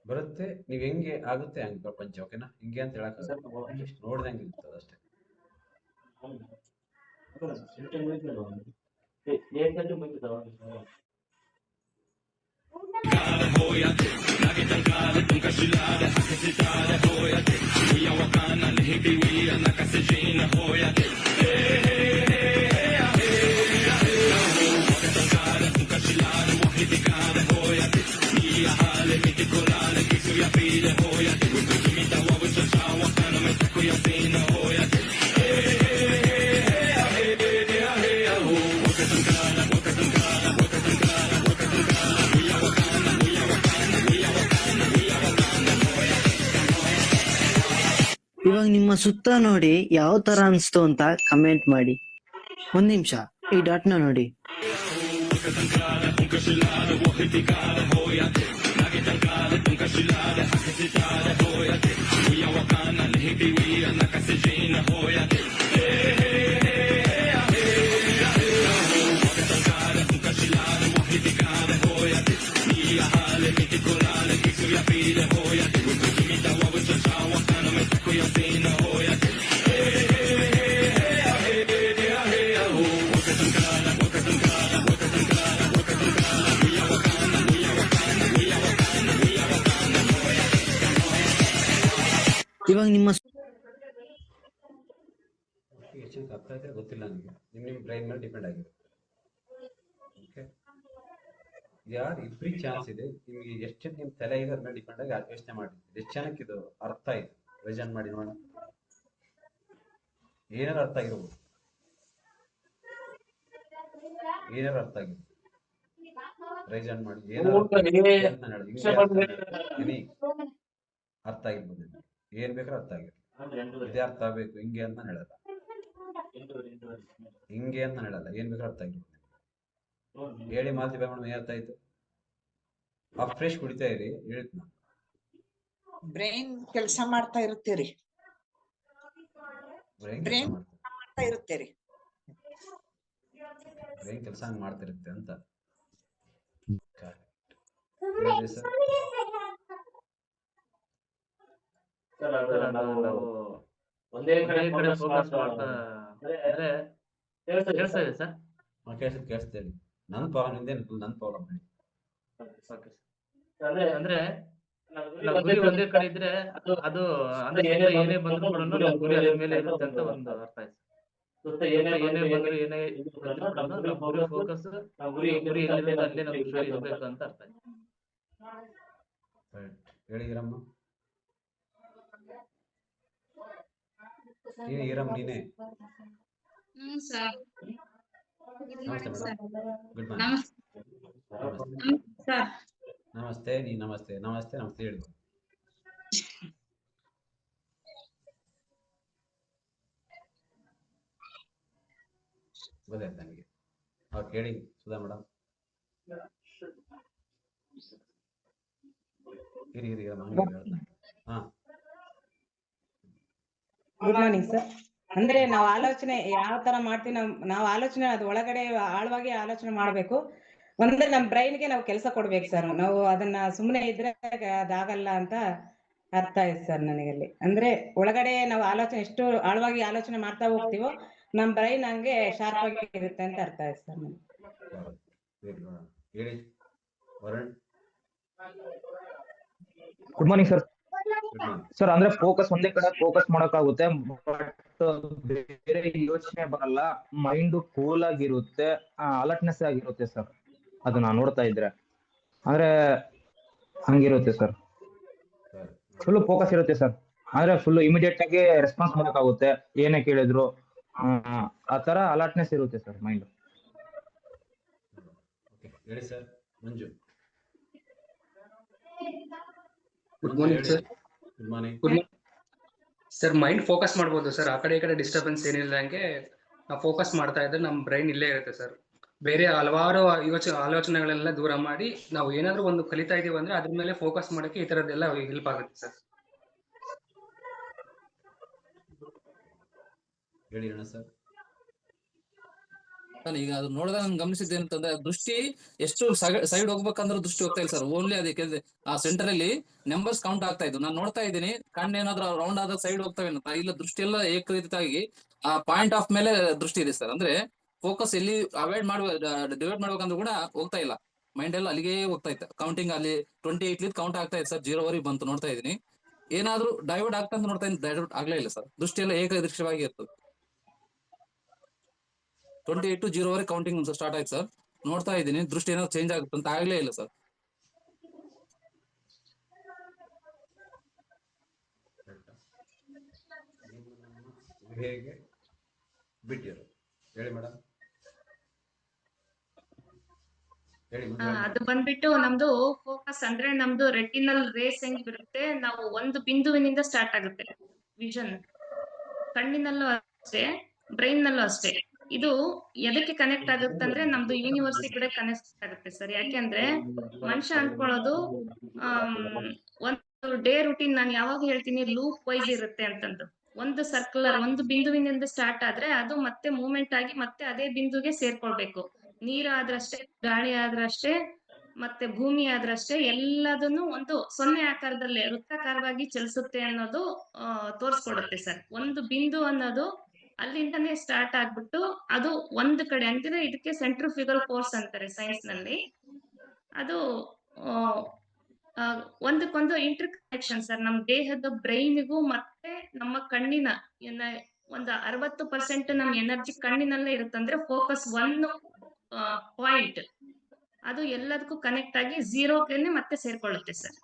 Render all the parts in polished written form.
ಬರುತ್ತೆ. ನೀವ್ ಹೆಂಗೆ ಆಗುತ್ತೆ ಹಂಗೆ ಪ್ರಪಂಚ. ಓಕೆನಾ? ಹಿಂಗೆ ಅಂತ ಹೇಳಕ್ ಜಸ್ಟ್ ನೋಡ್ದಂಗೆ ಇರ್ತದೆ ಅಷ್ಟೇ. ಇವಾಗ ನಿಮ್ಮ ಸುತ್ತ ನೋಡಿ ಯಾವ ತರ ಅನ್ಸ್ತು ಅಂತ ಕಮೆಂಟ್ ಮಾಡಿ. ಒಂದ್ ನಿಮಿಷ ಈ ಡಾಟ್ನ ನೋಡಿ. ಇವಾಗ ನಿಮ್ಮ ಅರ್ಥ ಆಯ್ತಾ ಗೊತ್ತಿಲ್ಲ ನನಗೆ. ನಿಮ್ ಬ್ರೈನ್ ಮೇಲೆ ಡಿಪೆಂಡ್ ಆಗಿರುತ್ತೆ. ಓಕೆ, ಯಾರು ಇಬ್ಬರಿಗೆ ಚಾನ್ಸ್ ಇದೆ. ನಿಮ್ಗೆ ಎಷ್ಟು ನಿಮ್ ತಲೆ ಇದೆ ಅದ್ರ ಮೇಲೆ ಡಿಪೆಂಡ್ ಆಗಿ ಯೋಚನೆ ಮಾಡಿ. ಎಷ್ಟು ಜನಕ್ಕೆ ಇದು ಅರ್ಥ ಆಯ್ತು ರಿವಿಷನ್ ಮಾಡಿ ನೋಡೋಣ. ಏನಾರು ಅರ್ಥ ಆಗಿರ್ಬೋದು, ಏನಾರು ಅರ್ಥ ಆಗಿರ್ಬೋದು ರಿವಿಷನ್ ಮಾಡಿ. ಏನಾರು ಅರ್ಥ ಆಗಿರ್ಬೋದು, ಏನ್ ಬೇಕಾದ್ರೂ ಅರ್ಥ ಆಗಿರ್ಬೋದು. ಇದೇ ಅರ್ಥ ಆಗ್ಬೇಕು ಹಿಂಗೆ ಅಂತ ಹೇಳಲ್ಲ, ಹಿಂಗೆ ಅಂತ ಹೇಳಲ್ಲ, ಏನ್ ಬೇಕಾದ್ರೂ ಅರ್ಥ ಆಗಿರ್ಬೋದು. ಹೇಳಿ ಮಾತಿ ಬೇಡ ಅರ್ಥ ಆಯ್ತು. ಆ ಫ್ರೆಶ್ ಕುಡಿತಾ ಇರಿ, ಹೇಳ್ತ ಬ್ರೈನ್ ಕೆಲಸ ಮಾಡ್ತಾ ಇರುತ್ತೀರಿ. ಬ್ರೈನ್ ಮಾಡ್ತಾ ಇರುತ್ತೀರಿ. ಬ್ರೈನ್ ಕೆಲಸ ಮಾಡ್ತಿರುತ್ತೆ ಅಂತ. ಒಂದೇ ಕಡೆ ಫೋಕಸ್ ಮಾಡ್ತಾ ಅಂದ್ರೆ ಕೇಳಿಸ್ತಾ ಇದೆ ಸರ್? ಕೇಳಿಸ್ತಾ ಇದೆ. ನನ್ನ ಪ್ರಾಬ್ಲಮ್ ಇದೆ, ನನ್ನ ಪ್ರಾಬ್ಲಮ್ ಹೇಳಿ. ಅಂದ್ರೆ ನಾವು ಗುರಿ ಒಂದೇ ಕಡೆ ಇದ್ರೆ ಅದು ಅಂದ್ರೆ ಏನೇ ಬಂದ್ರು ಕೂಡ ನಮ್ಮ ಗುರಿ ಅದ್ರ ಮೇಲೆ ಇರುತ್ತೆ ಅಂತ ಒಂದು ಅರ್ಥ ಆಯ್ತು. ಏನೇ ಬಂದ್ರು ಏನೇ ನಮ್ಮ ಗುರಿ ಫೋಕಸ್, ಗುರಿ ಎಲ್ಲಿರುತ್ತೆ ಅಲ್ಲೇ ನಾವು ಖುಷಿ ಇರ್ಬೇಕು ಅಂತ ಅರ್ಥ ಆಯ್ತು. ಹೇಳಿ ಈರಮ್ಮ. ನೀನೇ ನಮಸ್ತೆ ಮೇಡಮ್. Good morning. ನಮಸ್ತೆ. ನೀ ನಮಸ್ತೆ ನಮಸ್ತೆ ನಮಸ್ತೆ ಹೇಳಿ. ಗೊತ್ತಾಯ್ತು ನನಗೆ. ಅವ್ರು ಕೇಳಿ ಸುಧಾ ಮೇಡಮ್. ಇರಿ ಹಾ, ಗುಡ್ ಮಾರ್ನಿಂಗ್ ಸರ್. ಅಂದ್ರೆ ನಾವು ಆಲೋಚನೆ ಯಾವ ತರ ಮಾಡ್ತೀವಿ, ನಾವು ಆಲೋಚನೆ ಅದು ಒಳಗಡೆ ಆಳವಾಗಿ ಆಲೋಚನೆ ಮಾಡ್ಬೇಕು. ಒಂದ್ರೆ ನಮ್ ಬ್ರೈನ್ಗೆ ನಾವು ಕೆಲಸ ಕೊಡ್ಬೇಕು ಸರ್. ನಾವು ಅದನ್ನ ಸುಮ್ಮನೆ ಇದ್ರೆ ಅದಾಗಲ್ಲ ಅಂತ ಅರ್ಥ ಆಯ್ತು ಸರ್ ನನಗಲ್ಲಿ. ಅಂದ್ರೆ ಒಳಗಡೆ ನಾವು ಆಲೋಚನೆ ಎಷ್ಟು ಆಳವಾಗಿ ಆಲೋಚನೆ ಮಾಡ್ತಾ ಹೋಗ್ತೀವೋ ನಮ್ ಬ್ರೈನ್ ಹಂಗೆ ಶಾರ್ಪ್ ಆಗಿ ಇರುತ್ತೆ ಅಂತ ಅರ್ಥ ಆಯ್ತು ಸರ್ ನನಗೆ. ಹೇಳಿ Varun. Good morning sir. Sir ಅಂದ್ರೆ ಫೋಕಸ್ ಒಂದೇ ಕಡೆ ಫೋಕಸ್ ಮಾಡಕ್ಕಾಗುತ್ತೆ, ಬಟ್ ಬೇರೆ ಯೋಚನೆ ಬರಲ್ಲ. ಮೈಂಡ್ ಕೂಲ್ ಆಗಿರುತ್ತೆ, ಅಲರ್ಟ್ನೆಸ್ ಆಗಿರುತ್ತೆ ಸರ್. ಅದನ್ನ ನೋಡ್ತಾ ಇದ್ರೆ ಅಂದ್ರೆ ಹಂಗಿರುತ್ತೆ ಸರ್. ಫುಲ್ ಫೋಕಸ್ ಇರುತ್ತೆ ಸರ್. ಅಂದ್ರೆ ಫುಲ್ ಇಮಿಡಿಯೇಟ್ ಆಗಿ ರೆಸ್ಪಾನ್ಸ್ ಮಾಡಕ್ಕಾಗುತ್ತೆ, ಏನೇ ಕೇಳಿದ್ರು ಆ ತರ ಅಲರ್ಟ್ನೆಸ್ ಇರುತ್ತೆ ಸರ್ ಮೈಂಡ್. ಹೇಳಿ sir. Manju. Good morning sir. Good morning sir. Mind focus ಮಾಡ್ಬೋದು ಸರ್. ಆ ಕಡೆ ಈ ಕಡೆ ಡಿಸ್ಟರ್ಬೆನ್ಸ್ ಏನಿಲ್ಲ, ಹಂಗೆ ನಾವು ಫೋಕಸ್ ಮಾಡ್ತಾ ಇದ್ರೆ ನಮ್ಮ ಬ್ರೈನ್ ಇಲ್ಲೇ ಇರುತ್ತೆ ಸರ್. ಬೇರೆ ಹಲವಾರು ಆಲೋಚನೆಗಳೆಲ್ಲ ದೂರ ಮಾಡಿ ನಾವು ಏನಾದ್ರೂ ಒಂದು ಕಲಿತಾ ಇದೀವಿ ಅಂದ್ರೆ ಅದ್ರ ಮೇಲೆ ಫೋಕಸ್ ಮಾಡಕ್ಕೆ ಈ ತರದ್ದೆಲ್ಲ ಹೆಲ್ಪ್ ಆಗುತ್ತೆ ಸರ್. ಹೇಳಿ ಅಣ್ಣ ಸರ್. ಈಗ ಅದು ನೋಡಿದಾಗ ನಂಗೆ ಗಮನಿಸಿದ್ದು ಏನಂತಂದ್ರೆ ದೃಷ್ಟಿ ಎಷ್ಟು ಸೈಡ್ ಹೋಗ್ಬೇಕಂದ್ರೆ ದೃಷ್ಟಿ ಹೋಗ್ತಾ ಇಲ್ಲ ಸರ್. ಓನ್ಲಿ ಅದಕ್ಕೆ ಆ ಸೆಂಟರ್ ಅಲ್ಲಿ ನಂಬರ್ಸ್ ಕೌಂಟ್ ಆಗ್ತಾ ಇದ್ದು ನಾನು ನೋಡ್ತಾ ಇದ್ದೀನಿ. ಕಣ್ಣು ಏನಾದ್ರೂ ರೌಂಡ್ ಆದ ಸೈಡ್ ಹೋಗ್ತವೆ ಅಂತ ಇಲ್ಲ, ದೃಷ್ಟಿ ಎಲ್ಲ ಏಕರೀತಿಯಾಗಿ ಆ ಪಾಯಿಂಟ್ ಆಫ್ ಮೇಲೆ ದೃಷ್ಟಿ ಇದೆ ಸರ್. ಅಂದ್ರೆ ಫೋಕಸ್ ಎಲ್ಲಿ ಅವಾಯ್ಡ್ ಡಿವೈಡ್ ಮಾಡ್ಬೇಕಂದ್ರೂ ಕೂಡ ಹೋಗ್ತಾ ಇಲ್ಲ. ಮೈಂಡ್ ಎಲ್ಲ ಅಲ್ಲಿಗೆ ಹೋಗ್ತಾ ಇತ್ತು. ಕೌಂಟಿಂಗ್ ಅಲ್ಲಿ 28 ಕೌಂಟ್ ಆಗ್ತಾ ಇದೆ ಸರ್. 0 ವರೆಗೆ ಬಂತು ನೋಡ್ತಾ ಇದ್ದೀನಿ. ಏನಾದ್ರೂ ಡೈವರ್ಟ್ ಆಗ್ತಾ ಅಂತ ನೋಡ್ತಾ ಇದ್ದೀನಿ, ಡೈವರ್ಟ್ ಆಗ್ಲೇ ಇಲ್ಲ ಸರ್. ದೃಷ್ಟಿ ಎಲ್ಲ ಏಕದೃಶ್ಯವಾಗಿ ಇರ್ತದೆ. 28 to 0 ವರೆಗೆ ಕೌಂಟಿಂಗ್ ಸ್ಟಾರ್ಟ್ ಆಯ್ತು ಸರ್. ನೋಡ್ತಾ ಇದ್ದೀನಿ ದೃಷ್ಟಿ ಏನಾದ್ರು ಚೇಂಜ್ ಆಗುತ್ತೆ ಅಂತ ಆಗ್ಲೇ ಇಲ್ಲ ಸರ್. ಹೇಗೆ ಬಿಟ್ಟಿರು ಹೇಳಿ ಮೇಡಮ್. ಅದು ಬಂದ್ಬಿಟ್ಟು ನಮ್ದು ಫೋಕಸ್ ಅಂದ್ರೆ ನಮ್ದು ರೆಟಿನಲ್ ರೇಸ್ ಹೆಂಗಿರುತ್ತೆ, ನಾವು ಒಂದು ಬಿಂದುವಿನಿಂದ ಸ್ಟಾರ್ಟ್ ಆಗುತ್ತೆ ವಿಷನ್. ಕಣ್ಣಿನಲ್ಲೂ ಅಷ್ಟೇ, ಬ್ರೈನ್ ನಲ್ಲೂ ಅಷ್ಟೇ. ಇದು ಎದಕ್ಕೆ ಕನೆಕ್ಟ್ ಆಗುತ್ತೆ ಅಂದ್ರೆ ನಮ್ದು ಯೂನಿವರ್ಸಿಟಿ ಕೂಡ ಕನೆಕ್ಟ್ ಆಗುತ್ತೆ ಸರ್. ಯಾಕೆಂದ್ರೆ ಮನುಷ್ಯ ಅನ್ಕೊಳ್ಳೋದು ಒಂದು ಡೇ ರೂಟೀನ್, ನಾನು ಯಾವಾಗ ಹೇಳ್ತೀನಿ ಲೂಪ್ ವೈಸ್ ಇರುತ್ತೆ ಅಂತಂದು. ಒಂದು ಸರ್ಕ್ಯುಲರ್ ಒಂದು ಬಿಂದುವಿನಿಂದ ಸ್ಟಾರ್ಟ್ ಆದ್ರೆ ಅದು ಮತ್ತೆ ಮೂವ್ಮೆಂಟ್ ಆಗಿ ಮತ್ತೆ ಅದೇ ಬಿಂದುಗೆ ಸೇರ್ಕೊಳ್ಬೇಕು. ನೀರು ಆದ್ರಷ್ಟೇ, ಗಾಳಿ ಆದ್ರಷ್ಟೇ, ಮತ್ತೆ ಭೂಮಿ ಆದ್ರಷ್ಟೇ, ಎಲ್ಲದನ್ನು ಒಂದು 0 ಆಕಾರದಲ್ಲಿ ವೃತ್ತಾಕಾರವಾಗಿ ಚಲಿಸುತ್ತೆ ಅನ್ನೋದು ತೋರ್ಸ್ಕೊಡುತ್ತೆ ಸರ್. ಒಂದು ಬಿಂದು ಅನ್ನೋದು ಅಲ್ಲಿಂದಾನೇ ಸ್ಟಾರ್ಟ್ ಆಗ್ಬಿಟ್ಟು ಅದು ಒಂದ್ ಕಡೆ ಅಂದ್ರೆ ಇದಕ್ಕೆ ಸೆಂಟ್ರಿಫ್ಯೂಗಲ್ ಫೋರ್ಸ್ ಅಂತಾರೆ ಸೈನ್ಸ್ ನಲ್ಲಿ. ಅದು ಒಂದಕ್ಕೊಂದು ಇಂಟರ್ ಕನೆಕ್ಷನ್ ಸರ್. ನಮ್ ದೇಹದ ಬ್ರೈನ್ಗೂ ಮತ್ತೆ ನಮ್ಮ ಕಣ್ಣಿನ ಒಂದು 60% ನಮ್ ಎನರ್ಜಿ ಕಣ್ಣಿನಲ್ಲೇ ಇರುತ್ತಂದ್ರೆ ಫೋಕಸ್ 1 ಪಾಯಿಂಟ್ ಅದು ಎಲ್ಲದಕ್ಕೂ ಕನೆಕ್ಟ್ ಆಗಿ 0ಗೆ ಮತ್ತೆ ಸೇರ್ಕೊಳ್ಳುತ್ತೆ ಸರ್.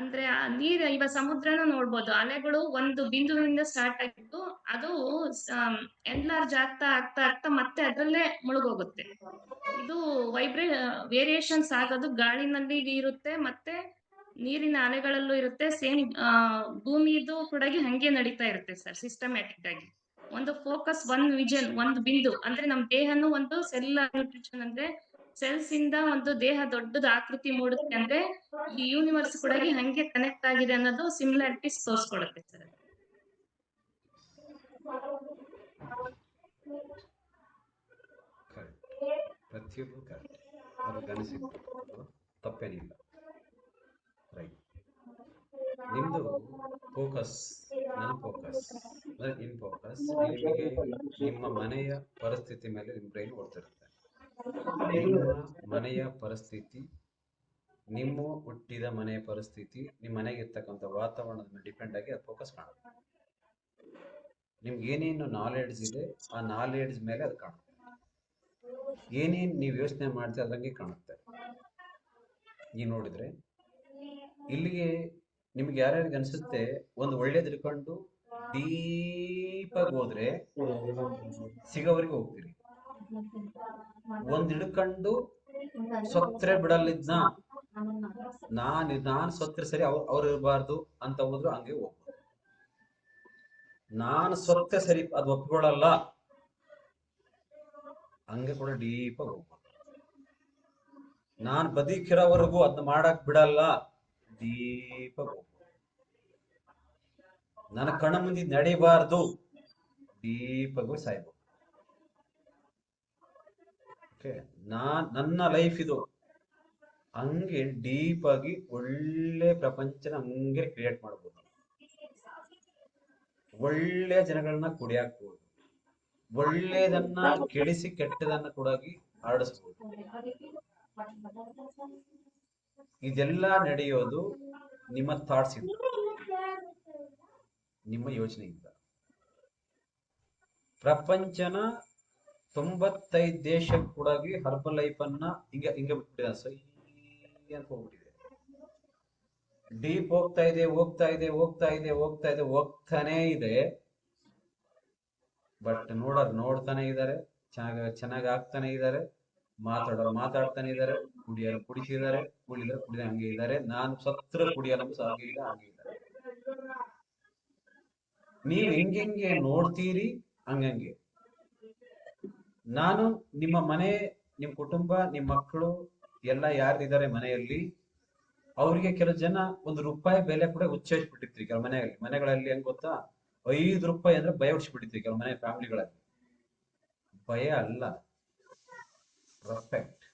ಅಂದ್ರೆ ಆ ನೀರ್ ಇವಾಗ ಸಮುದ್ರನ ನೋಡ್ಬೋದು, ಅಲೆಗಳು ಒಂದು ಬಿಂದುವಿನಿಂದ ಸ್ಟಾರ್ಟ್ ಆಗಿದ್ದು ಅದು ಎನ್ಲಾರ್ಜ್ ಆಗ್ತಾ ಆಗ್ತಾ ಆಗ್ತಾ ಮತ್ತೆ ಅದ್ರಲ್ಲೇ ಮುಳುಗೋಗುತ್ತೆ. ಇದು ವೇರಿಯೇಷನ್ಸ್ ಆಗೋದು ಗಾಳಿನಲ್ಲಿ ಇರುತ್ತೆ, ಮತ್ತೆ ನೀರಿನ ಅಲೆಗಳಲ್ಲೂ ಇರುತ್ತೆ. ಸೇಮ್ ಭೂಮಿದು ಕೂಡ ಹಂಗೆ ನಡೀತಾ ಇರುತ್ತೆ ಸರ್, ಸಿಸ್ಟಮ್ಯಾಟಿಕ್ ಆಗಿ. ಒಂದು ಫೋಕಸ್, ಒಂದು ವಿಷನ್, ಒಂದು ಬಿಂದು ಅಂದ್ರೆ ನಮ್ ದೇಹನು ಒಂದು ಸೆಲ್ ನ್ಯೂಟ್ರಿಷನ್ ಅಂದ್ರೆ ಸೆಲ್ಸ್ ಇಂದ ಒಂದು ದೇಹ ದೊಡ್ಡದ ಆಕೃತಿ ಮೂಡುತ್ತೆ. ಅಂದ್ರೆ ಈ ಯೂನಿವರ್ಸ್ ಕೂಡ ಹಂಗೆ ಕನೆಕ್ಟ್ ಆಗಿದೆ ಅನ್ನೋದು ಸಿಮಿಲಾರಿಟೀಸ್ ತೋರ್ಸ್ಕೊಡುತ್ತೆ ಸರ್. ಪ್ರತಿಯೊಬ್ಬರು ಕರೆಕ್ಟ್, ಅವ್ರಿಗೆ ಅನಿಸಿದ್ದು ತಪ್ಪೇನಿಲ್ಲ. ರೈಟ್. ನಿಮ್ದು ಫೋಕಸ್, ನನ್ನ ಫೋಕಸ್ ಅಂದ್ರೆ ಇನ್ ಫೋಕಸ್ ನಿಮಗೆ ನಿಮ್ಮ ಮನೆಯ ಪರಿಸ್ಥಿತಿ ಮೇಲೆ ನಿಮ್ಮ ಬ್ರೈನ್ ಓಡ್ತಿರುತ್ತೆ. ನಿಮ್ಮ ಮನೆಯ ಪರಿಸ್ಥಿತಿ, ನಿಮ್ಮ ಹುಟ್ಟಿದ ಮನೆಯ ಪರಿಸ್ಥಿತಿ, ನಿಮ್ಮ ಮನೆಗೆ ಇರ್ತಕ್ಕಂಥ ವಾತಾವರಣದ ಮೇಲೆ ಡಿಪೆಂಡ್ ಆಗಿ ಅದು ಫೋಕಸ್ ಕಾಣುತ್ತೆ. ನಿಮ್ಗೆ ಏನೇನು ನಾಲೆಡ್ಜ್ ಇದೆ ಆ ನಾಲೆಡ್ಜ್ ಮೇಲೆ ಅದು ಕಾಣುತ್ತೆ. ಏನೇನು ನೀವು ಯೋಚನೆ ಮಾಡ್ತೀವಿ ಅದಂಗೆ ಕಾಣುತ್ತೆ. ಈಗ ನೋಡಿದ್ರೆ ಇಲ್ಲಿಗೆ ನಿಮ್ಗೆ ಯಾರ್ಯಾರಿಗೆ ಅನ್ಸುತ್ತೆ ಒಂದು ಒಳ್ಳೇದು ಹಿಡ್ಕೊಂಡು ಡೀಪಾಗಿ ಹೋದ್ರೆ ಸಿಗೋವರೆಗೆ ಹೋಗ್ತೀರಿ. ಒಂದ್ ಹಿಡ್ಕೊಂಡು ಸೊತ್ರೆ ಬಿಡಲಿದ್ನ, ನಾನ್ ಸೊತ್ರೆ ಸರಿ ಅವ್ರು ಇರಬಾರ್ದು ಅಂತ ಹೋದ್ರು ಹಂಗೆ ಹೋಗ್ಬೋದು. ನಾನು ಸೊತ್ತೆ ಸರಿ ಅದು ಒಪ್ಕೊಳ್ಳಲ್ಲ ಹಂಗೆ ಕೂಡ ಡೀಪಾಗಿ ಹೋಗ್ಬೋದು. ನಾನ್ ಬದುಕಿರೋವರೆಗೂ ಅದನ್ನ ಮಾಡಕ್ ಬಿಡಲ್ಲ, ಡೀಪಾಗಿ ಹೋಗ್ಬೋದು. ನನ್ನ ಕಣ್ಣ ಮುಂದೆ ನಡಿಬಾರ್ದು, ಡೀಪಾಗಿ ಸಾಯ್ಬೋದು. ಓಕೆ, ನನ್ನ ಲೈಫ್ ಇದು, ಹಂಗೆ ಡೀಪ್ ಆಗಿ ಒಳ್ಳೆ ಪ್ರಪಂಚನ ಹಂಗೆ ಕ್ರಿಯೇಟ್ ಮಾಡ್ಬೋದು. ಒಳ್ಳೆ ಜನಗಳನ್ನ ಕುಡಿಯಾಕ್ಬೋದು, ಒಳ್ಳೆದನ್ನ ಕೆಡಿಸಿ ಕೆಟ್ಟದನ್ನ ಕೂಡ ಹರಡಿಸ್ಬೋದು. ಇದೆಲ್ಲ ನಡೆಯೋದು ನಿಮ್ಮ ಥಾಟ್ಸ್ ಇಂದ, ನಿಮ್ಮ ಯೋಚನೆಯಿಂದ. ಪ್ರಪಂಚನ 95 ದೇಶಕ್ಕೆ ಕೂಡ ಹರ್ಬಲ್ ಲೈಫ್ ಅನ್ನ ಹಿಂಗೆ ಬಿಟ್ಬಿಟ್ಟಿದೆ. ಸೈ ಅಂತ ಹೋಗ್ಬಿಟ್ಟಿದೆ. ಡೀಪ್ ಹೋಗ್ತಾ ಇದೆ, ಹೋಗ್ತಾ ಇದೆ, ಹೋಗ್ತಾ ಇದೆ, ಹೋಗ್ತಾ ಇದೆ, ಹೋಗ್ತಾನೆ ಇದೆ. ಬಟ್ ನೋಡ್ತಾನೆ ಇದ್ದಾರೆ, ಚೆನ್ನಾಗಿ ಆಗ್ತಾನೆ ಇದ್ದಾರೆ, ಮಾತಾಡೋರು ಮಾತಾಡ್ತಾನೆ ಇದ್ದಾರೆ, ಕುಡಿಯೋರು ಕುಡಿತಿದ್ದಾರೆ, ಕುಡಿದ್ರೆ ಹಂಗೆ ಇದ್ದಾರೆ. ನಾನು ಸತ್ರ ಕುಡಿಯಲ್ಲ ಹಾಗೆ ಇಲ್ಲ, ಹಾಗೆ ಇದ್ದಾರೆ. ನೀವು ಹೆಂಗೆ ನೋಡ್ತೀರಿ ಹಂಗಂಗೆ. ನಾನು ನಿಮ್ಮ ಮನೆ, ನಿಮ್ಮ ಕುಟುಂಬ, ನಿಮ್ಮ ಮಕ್ಕಳು ಎಲ್ಲ ಯಾರಿದ್ದಾರೆ ಮನೆಯಲ್ಲಿ, ಅವ್ರಿಗೆ ಕೆಲವು ಜನ ₹1 ಬೆಲೆ ಕೂಡ ಹುಚ್ಚಿಟ್ಬಿಟ್ಟಿರ್ತೀರಿ. ಕೆಲವು ಮನೆಗಳಲ್ಲಿ ಹೆಂಗ್ ಗೊತ್ತಾ, ₹5 ಅಂದ್ರೆ ಭಯ ಹುಡ್ಸ್ಬಿಟ್ಟಿರ್ತೀವಿ ಕೆಲವು ಮನೆ ಫ್ಯಾಮಿಲಿಗಳಲ್ಲಿ. ಭಯ ಅಲ್ಲ, ರೆಸ್ಪೆಕ್ಟ್.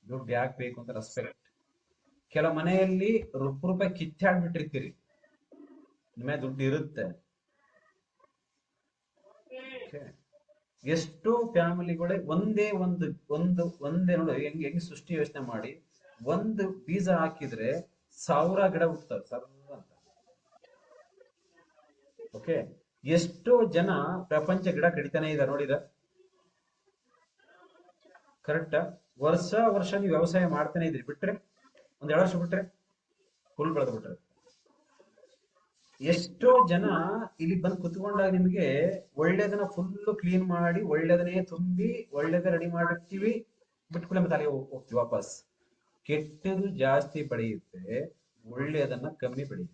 ದುಡ್ಡು ಯಾಕೆ ಬೇಕು ಅಂತ ರೆಸ್ಪೆಕ್ಟ್. ಕೆಲವು ಮನೆಯಲ್ಲಿ ₹1 ಕಿತ್ತಾಡ್ಬಿಟ್ಟಿರ್ತೀರಿ, ನಿಮ್ಮ ದುಡ್ಡು ಇರುತ್ತೆ. ಎಷ್ಟೋ ಫ್ಯಾಮಿಲಿಗಳೇ ಒಂದೇ ನೋಡಿ ಹೆಂಗೆ ಸೃಷ್ಟಿ ಯೋಚನೆ ಮಾಡಿ, ಒಂದು ಬೀಜ ಹಾಕಿದ್ರೆ 1000 ಗಿಡ ಹುಟ್ಟುತ್ತವೆ ಸರ್ ಅಂತ. ಓಕೆ, ಎಷ್ಟೋ ಜನ ಪ್ರಪಂಚ ಗಿಡ ಕಡಿತಾನೆ ಇದ್ದಾರೆ ನೋಡಿದ. ಕರೆಕ್ಟಾ? ವರ್ಷ ನೀವು ವ್ಯವಸಾಯ ಮಾಡ್ತಾನೆ ಇದ್ರಿ, ಬಿಟ್ರೆ 1-2 ವರ್ಷ ಬಿಟ್ರೆ ಫುಲ್ ಬೆಳೆದು ಬಿಟ್ರೆ. ಎಷ್ಟೋ ಜನ ಇಲ್ಲಿ ಬಂದು ಕುತ್ಕೊಂಡಾಗ ನಿಮಗೆ ಒಳ್ಳೇದನ್ನ ಫುಲ್ ಕ್ಲೀನ್ ಮಾಡಿ, ಒಳ್ಳೇದನ್ನೇ ತುಂಬಿ, ಒಳ್ಳೇದ ರೆಡಿ ಮಾಡಿರ್ತೀವಿ, ಬಿಟ್ಕೊಳ್ಳಿ ಮತ್ತೆ ಅಲ್ಲಿಗೆ ಹೋಗ್ತೀವಿ ವಾಪಸ್. ಕೆಟ್ಟದು ಜಾಸ್ತಿ ಬೆಳೆಯುತ್ತೆ, ಒಳ್ಳೆಯದನ್ನ ಕಮ್ಮಿ ಬೆಳೆಯುತ್ತೆ.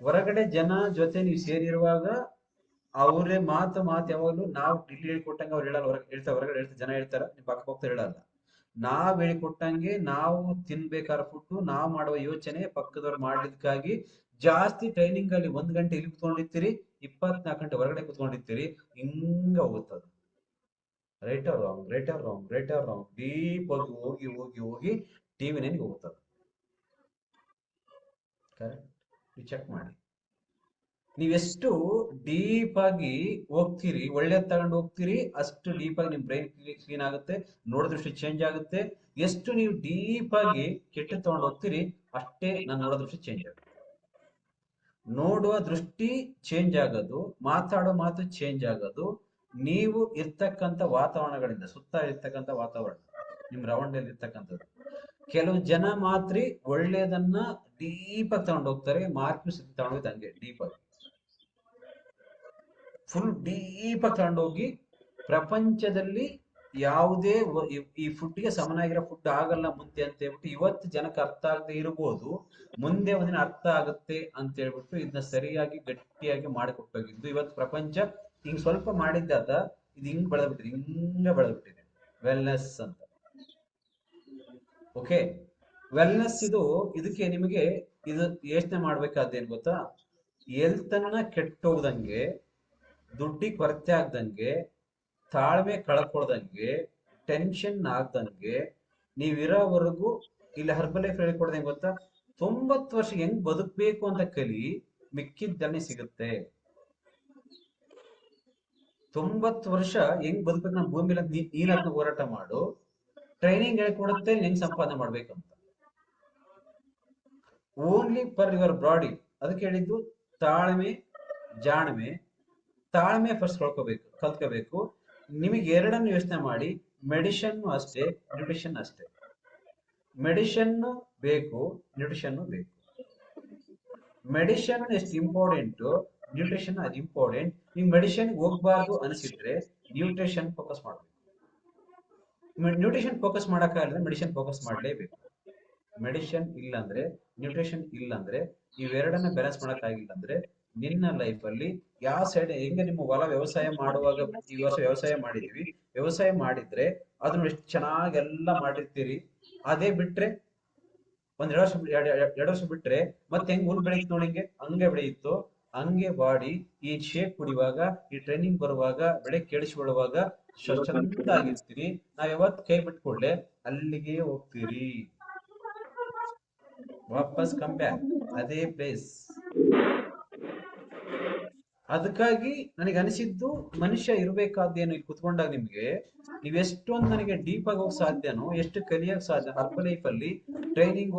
ಹೊರಗಡೆ ಜನ ಜೊತೆ ನೀವು ಸೇರಿರುವಾಗ ಅವರೇ ಮಾತು ಯಾವಾಗಲೂ ನಾವು ಇಲ್ಲಿ ಹೇಳಿಕೊಟ್ಟಂಗೆ ಅವ್ರು ಹೇಳಲ್ಲ, ಹೊರಗಡೆ ಜನ ಹೇಳ್ತಾರ, ನಿಮ್ ಪಕ್ಕ ಹೋಗ್ತಾ ಹೇಳಲ್ಲ. ನಾವ್ ಹೇಳಿಕೊಟ್ಟಂಗೆ ನಾವು ತಿನ್ಬೇಕಾದ ಫುಡ್, ನಾವ್ ಮಾಡುವ ಯೋಚನೆ ಪಕ್ಕದವ್ರು ಮಾಡ್ಲಿಕ್ಕಾಗಿ ಜಾಸ್ತಿ ಟ್ರೈನಿಂಗ್ ಅಲ್ಲಿ 1 ಗಂಟೆ ಇಲ್ಲಿ ಕುತ್ಕೊಂಡಿರ್ತೀರಿ, 24 ಗಂಟೆ ಹೊರಗಡೆ ಕುತ್ಕೊಂಡಿರ್ತೀರಿ, ಹಿಂಗ ಹೋಗುತ್ತದ. ರೈಟ್ ಆರ್ ರಾಂಗ್ ಡೀಪ್ ಆಗಿ ಹೋಗಿ ಟಿವಿ ನೆನ್ಗೆ ಹೋಗುತ್ತದೆ. ಕರೆಕ್ಟ್? ಚೆಕ್ ಮಾಡಿ. ನೀವೆಷ್ಟು ಡೀಪ್ ಆಗಿ ಹೋಗ್ತೀರಿ, ಒಳ್ಳೇದ್ ತಗೊಂಡು ಹೋಗ್ತೀರಿ, ಅಷ್ಟು ಡೀಪ್ ಆಗಿ ನಿಮ್ ಬ್ರೈನ್ ಕ್ಲೀನ್ ಆಗುತ್ತೆ, ನೋಡೋ ದೃಷ್ಟಿ ಚೇಂಜ್ ಆಗುತ್ತೆ. ಎಷ್ಟು ನೀವು ಡೀಪ್ ಆಗಿ ಕೆಟ್ಟ ತಗೊಂಡು ಹೋಗ್ತೀರಿ, ಅಷ್ಟೇ ನಾನು ನೋಡೋ ದೃಷ್ಟಿ ಚೇಂಜ್ ಆಗುತ್ತೆ. ನೋಡುವ ದೃಷ್ಟಿ ಚೇಂಜ್ ಆಗೋದು, ಮಾತಾಡೋ ಮಾತು ಚೇಂಜ್ ಆಗೋದು, ನೀವು ಇರ್ತಕ್ಕಂಥ ವಾತಾವರಣಗಳಿಂದ, ಸುತ್ತ ಇರ್ತಕ್ಕಂಥ ವಾತಾವರಣ, ನಿಮ್ ರೌಂಡಲ್ಲಿ ಇರ್ತಕ್ಕಂಥದ್ದು. ಕೆಲವು ಜನ ಮಾತ್ರ ಒಳ್ಳೇದನ್ನ ಡೀಪ್ ಆಗಿ ತಗೊಂಡು ಹೋಗ್ತಾರೆ, ಮಾರ್ಕ್ಸ್ ತಗೊಂಡೋಗಿ ಹಂಗೆ ಡೀಪ್ ಆಗಿ ಫುಲ್ ಡೀಪ್ ಆಗಿ ತಗೊಂಡೋಗಿ ಪ್ರಪಂಚದಲ್ಲಿ ಯಾವುದೇ ಈ ಫುಡ್ಗೆ ಸಮನಾಗಿರೋ ಫುಡ್ ಆಗಲ್ಲ ಮುಂದೆ ಅಂತ ಹೇಳ್ಬಿಟ್ಟು ಇವತ್ತು ಜನಕ್ಕೆ ಅರ್ಥ ಆಗದೆ ಇರಬಹುದು, ಮುಂದೆ ಒಂದಿನ ಅರ್ಥ ಆಗುತ್ತೆ ಅಂತ ಹೇಳ್ಬಿಟ್ಟು ಇದನ್ನ ಸರಿಯಾಗಿ ಗಟ್ಟಿಯಾಗಿ ಮಾಡಿಕೊಟ್ಟೋಗಿದ್ದು ಇವತ್ತು ಪ್ರಪಂಚ ಹಿಂಗ್ ಸ್ವಲ್ಪ ಮಾಡಿದ್ದಾದ ಇದು ಹಿಂಗ್ ಬೆಳೆದ್ಬಿಟ್ಟಿದೆ ವೆಲ್ನೆಸ್ ಅಂತ. ಓಕೆ, ವೆಲ್ನೆಸ್ ಇದಕ್ಕೆ ನಿಮಗೆ ಇದು ಯೋಚನೆ ಮಾಡ್ಬೇಕಾದ್ದೇನು ಗೊತ್ತಾ? ಹೆಲ್ತನ್ನ ಕೆಟ್ಟೋಗ್ದಂಗೆ, ದುಡ್ಡಿಗೆ ಕೊರತೆ ಆಗ್ದಂಗೆ, ತಾಳ್ಮೆ ಕಳ್ಕೊಳ್ದಂಗೆ, ಟೆನ್ಷನ್ ಆಗ್ದಂಗೆ ನೀವಿರೋವರೆಗೂ ಇಲ್ಲಿ ಹರ್ಬಲ್ ಲೈಫ್ ಹೇಳಿಕೊಡ್ದಂಗೆ ಗೊತ್ತಾ, 90 ವರ್ಷ ಹೆಂಗ್ ಬದುಕಬೇಕು ಅಂತ ಕಲಿ, ಮಿಕ್ಕಿದ್ದನ್ನೇ ಸಿಗುತ್ತೆ. 90 ವರ್ಷ ಹೆಂಗ್ ಬದುಕಬೇಕು ನಮ್ಮ ಭೂಮಿ ಮೇಲೆ ನೀನಾದ್ನ ಹೋರಾಟ ಮಾಡು, ಟ್ರೈನಿಂಗ್ ಹೇಳ್ಕೊಡುತ್ತೆ ಹೆಂಗ್ ಸಂಪಾದನೆ ಮಾಡ್ಬೇಕಂತ. Only for your body. ಅದಕ್ಕೆ ಹೇಳಿದ್ದು ತಾಳ್ಮೆ, ಜಾಣ್ಮೆ. ತಾಳ್ಮೆ ಫಸ್ಟ್ ಕಲ್ತ್ಕೋಬೇಕು. ನಿಮಗೆ ಎರಡನ್ನು ಯೋಚನೆ ಮಾಡಿ, ಮೆಡಿಷನ್ ಅಷ್ಟೇ, ನ್ಯೂಟ್ರಿಷನ್ ಅಷ್ಟೇ. ಮೆಡಿಷನ್ ಬೇಕು, ನ್ಯೂಟ್ರಿಷನ್ ಬೇಕು. ಮೆಡಿಷನ್ ಎಷ್ಟು ಇಂಪಾರ್ಟೆಂಟ್, ನ್ಯೂಟ್ರಿಷನ್ ಅದು ಇಂಪಾರ್ಟೆಂಟ್. ನೀವು ಮೆಡಿಷನ್ ಹೋಗ್ಬಾರ್ದು ಅನಿಸಿದ್ರೆ ನ್ಯೂಟ್ರಿಷನ್ ಫೋಕಸ್ ಮಾಡಬೇಕು. ನ್ಯೂಟ್ರಿಷನ್ ಫೋಕಸ್ ಮಾಡಕ್ಕಾಗಲ್ಲ, ಮೆಡಿಷನ್ ಫೋಕಸ್ ಮಾಡಲೇಬೇಕು. ಮೆಡಿಷನ್ ಇಲ್ಲಾಂದ್ರೆ, ನ್ಯೂಟ್ರಿಷನ್ ಇಲ್ಲಾಂದ್ರೆ, ಇವೆರಡನ್ನ ಬ್ಯಾಲೆನ್ಸ್ ಮಾಡಕ್ಕಾಗಿಲ್ಲ ಅಂದ್ರೆ ನಿನ್ನ ಲೈಫ್ ಅಲ್ಲಿ ಯಾವ ಸೈಡ್ ಹೆಂಗೆ ನಿಮ್ಮ ಹೊಲ ವ್ಯವಸಾಯ ಮಾಡುವಾಗ, ಈ ವರ್ಷ ವ್ಯವಸಾಯ ಮಾಡಿದೀವಿ, ವ್ಯವಸಾಯ ಮಾಡಿದ್ರೆ ಅದನ್ನ ಎಷ್ಟು ಚೆನ್ನಾಗಿ ಎಲ್ಲ ಮಾಡಿರ್ತೀರಿ, ಅದೇ ಬಿಟ್ರೆ ಒಂದ್ 2 ವರ್ಷ ಬಿಟ್ರೆ ಮತ್ತೆ ಹೆಂಗ್ ಹುಲ್ ಬೆಳೆಯಿತ್ತು ನೋಡಿ, ಹಂಗೆ ಬೆಳೆಯಿತ್ತು. ಹಂಗೆ ಬಾಡಿ ಈ ಶೇಪ್ ಕುಡಿಯುವಾಗ, ಈ ಟ್ರೈನಿಂಗ್ ಬರುವಾಗ, ಬೆಳೆ ಕೇಳಿಸಿಕೊಳ್ಳುವಾಗ ಚಂದ ಆಗಿರ್ತೀರಿ. ನಾವ್ ಯಾವತ್ ಕೈ ಬಿಟ್ಕೊಡ್ಲೆ ಅಲ್ಲಿಗೆ ಹೋಗ್ತೀರಿ, ವಾಪಸ್ ಕಮ್ ಬ್ಯಾಕ್ ಅದೇ ಪ್ಲೇಸ್. ಅದಕ್ಕಾಗಿ ನನಗೆ ಅನಿಸಿದ್ದು, ಮನುಷ್ಯ ಇರ್ಬೇಕಾದ್ದೇನು ಇಲ್ಲಿ ಕುತ್ಕೊಂಡಾಗ ನಿಮ್ಗೆ ನೀವ್ ಎಷ್ಟೊಂದು ನನಗೆ ಡೀಪ್ ಆಗಿ ಹೋಗಿ ಸಾಧ್ಯನೋ, ಎಷ್ಟು ಕಲಿಯಕ್ ಸಾಧ್ಯ. ಹರ್ಬಲ್ ಲೈಫ್ ಅಲ್ಲಿ ಟ್ರೈನಿಂಗ್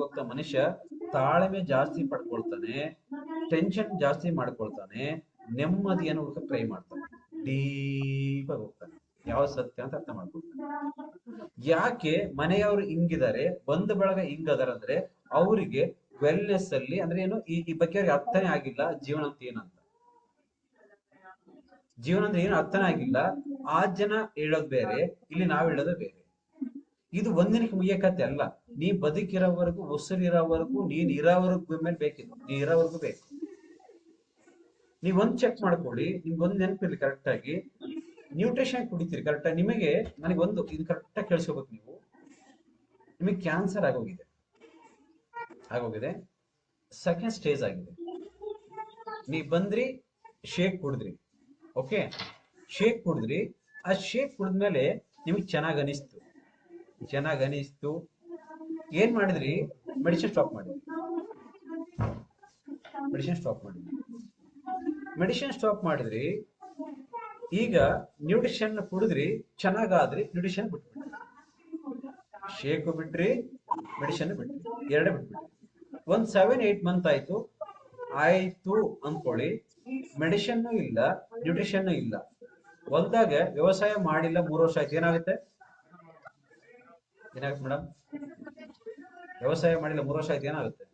ಹೋಗ್ತಾ ಮನುಷ್ಯ ತಾಳ್ಮೆ ಜಾಸ್ತಿ ಪಡ್ಕೊಳ್ತಾನೆ, ಟೆನ್ಷನ್ ಜಾಸ್ತಿ ಮಾಡ್ಕೊಳ್ತಾನೆ, ನೆಮ್ಮದಿಯನ್ನು ಹುಡುಕ ಟ್ರೈ ಮಾಡ್ತಾನೆ, ಡೀಪ್ ಆಗಿ ಹೋಗ್ತಾನೆ, ಯಾವ ಸತ್ಯ ಅಂತ ಅರ್ಥ ಮಾಡ್ಕೊಳ್ತಾನೆ. ಯಾಕೆ ಮನೆಯವರು ಹಿಂಗಿದ್ದಾರೆ, ಬಂಧು ಬಳಗ ಹಿಂಗದಾರ ಅಂದ್ರೆ ಅವರಿಗೆ ವೆಲ್ನೆಸ್ ಅಲ್ಲಿ ಅಂದ್ರೆ ಏನು, ಈ ಬಗ್ಗೆ ಅವ್ರಿಗೆ ಅರ್ಥನೇ ಆಗಿಲ್ಲ ಜೀವನ ಅಂತ ಏನಂತ. ಜೀವನ ಅಂದ್ರೆ ಏನು ಅರ್ಥನೇ ಆಗಿಲ್ಲ. ಆ ಜನ ಹೇಳೋದು ಬೇರೆ, ಇಲ್ಲಿ ನಾವ್ ಹೇಳೋದು ಬೇರೆ. ಇದು ಒಂದಿನಕ್ಕೆ ಮುಗಿಯಕತ್ತೆ ಅಲ್ಲ, ನೀ ಬದುಕಿರೋವರೆಗೂ, ಉಸಿರಿರೋವರೆಗೂ, ನೀನ್ ಇರೋವರೆಗೂ ಮೇಲೆ ಬೇಕಿತ್ತು, ನೀ ಇರೋವರೆಗೂ ಬೇಕು. ನೀವ್ ಒಂದ್ ಚೆಕ್ ಮಾಡ್ಕೊಳ್ಳಿ, ನಿಮ್ಗೊಂದ್ ನೆನಪಿರ್ಲಿ ಕರೆಕ್ಟ್ ಆಗಿ. ನ್ಯೂಟ್ರಿಷನ್ ಕುಡಿತೀರಿ ಕರೆಕ್ಟ್ ಆಗಿ, ನಿಮಗೆ ನನಗೊಂದು ಇದು ಕರೆಕ್ಟ್ ಆಗಿ ಕೇಳಿಸ್ಕೋಬೇಕು ನೀವು. ನಿಮಗೆ ಕ್ಯಾನ್ಸರ್ ಆಗೋಗಿದೆ, ಸೆಕೆಂಡ್ ಸ್ಟೇಜ್ ಆಗಿದೆ. ನೀವ್ ಬಂದ್ರಿ, ಶೇಕ್ ಕುಡಿದ್ರಿ, ಓಕೆ, ಶೇಕ್ ಕುಡಿದ್ರಿ. ಆ ಶೇಕ್ ಕುಡಿದ್ಮೇಲೆ ನಿಮಗೆ ಚೆನ್ನಾಗ್ ಅನಿಸ್ತು, ಏನ್ ಮಾಡಿದ್ರಿ? ಮೆಡಿಸಿನ್ ಸ್ಟಾಪ್ ಮಾಡಿದ್ರಿ. ಮೆಡಿಸಿನ್ ಸ್ಟಾಪ್ ಮಾಡಿದ್ರಿ. ಈಗ ನ್ಯೂಟ್ರಿಷನ್ ಕುಡಿದ್ರಿ, ಚೆನ್ನಾಗಾದ್ರಿ, ನ್ಯೂಟ್ರಿಷನ್ ಬಿಟ್ಬಿಟ್ರಿ. ಶೇಕ್ ಬಿಟ್ರಿ, ಮೆಡಿಸಿನ್ ಬಿಟ್ರಿ, ಎರಡೇ ಬಿಟ್ಬಿಟ್ರಿ. ಒಂದ್ 7-8 ಮಂತ್ ಆಯ್ತು ಅನ್ಕೊಳ್ಳಿ, ಮೆಡಿಸಿನ್ ಇಲ್ಲ, ನ್ಯೂಟ್ರಿಷನ್ ಇಲ್ಲ, ಹೊಲ್ದಾಗ ವ್ಯವಸಾಯ ಮಾಡಿಲ್ಲ, 3 ವರ್ಷ ಆಯ್ತು. ಏನಾಗುತ್ತೆ ಮೇಡಮ್? ವ್ಯವಸಾಯ ಮಾಡಿಲ್ಲ 3 ವರ್ಷ ಆಯ್ತು, ಏನಾಗುತ್ತೆ?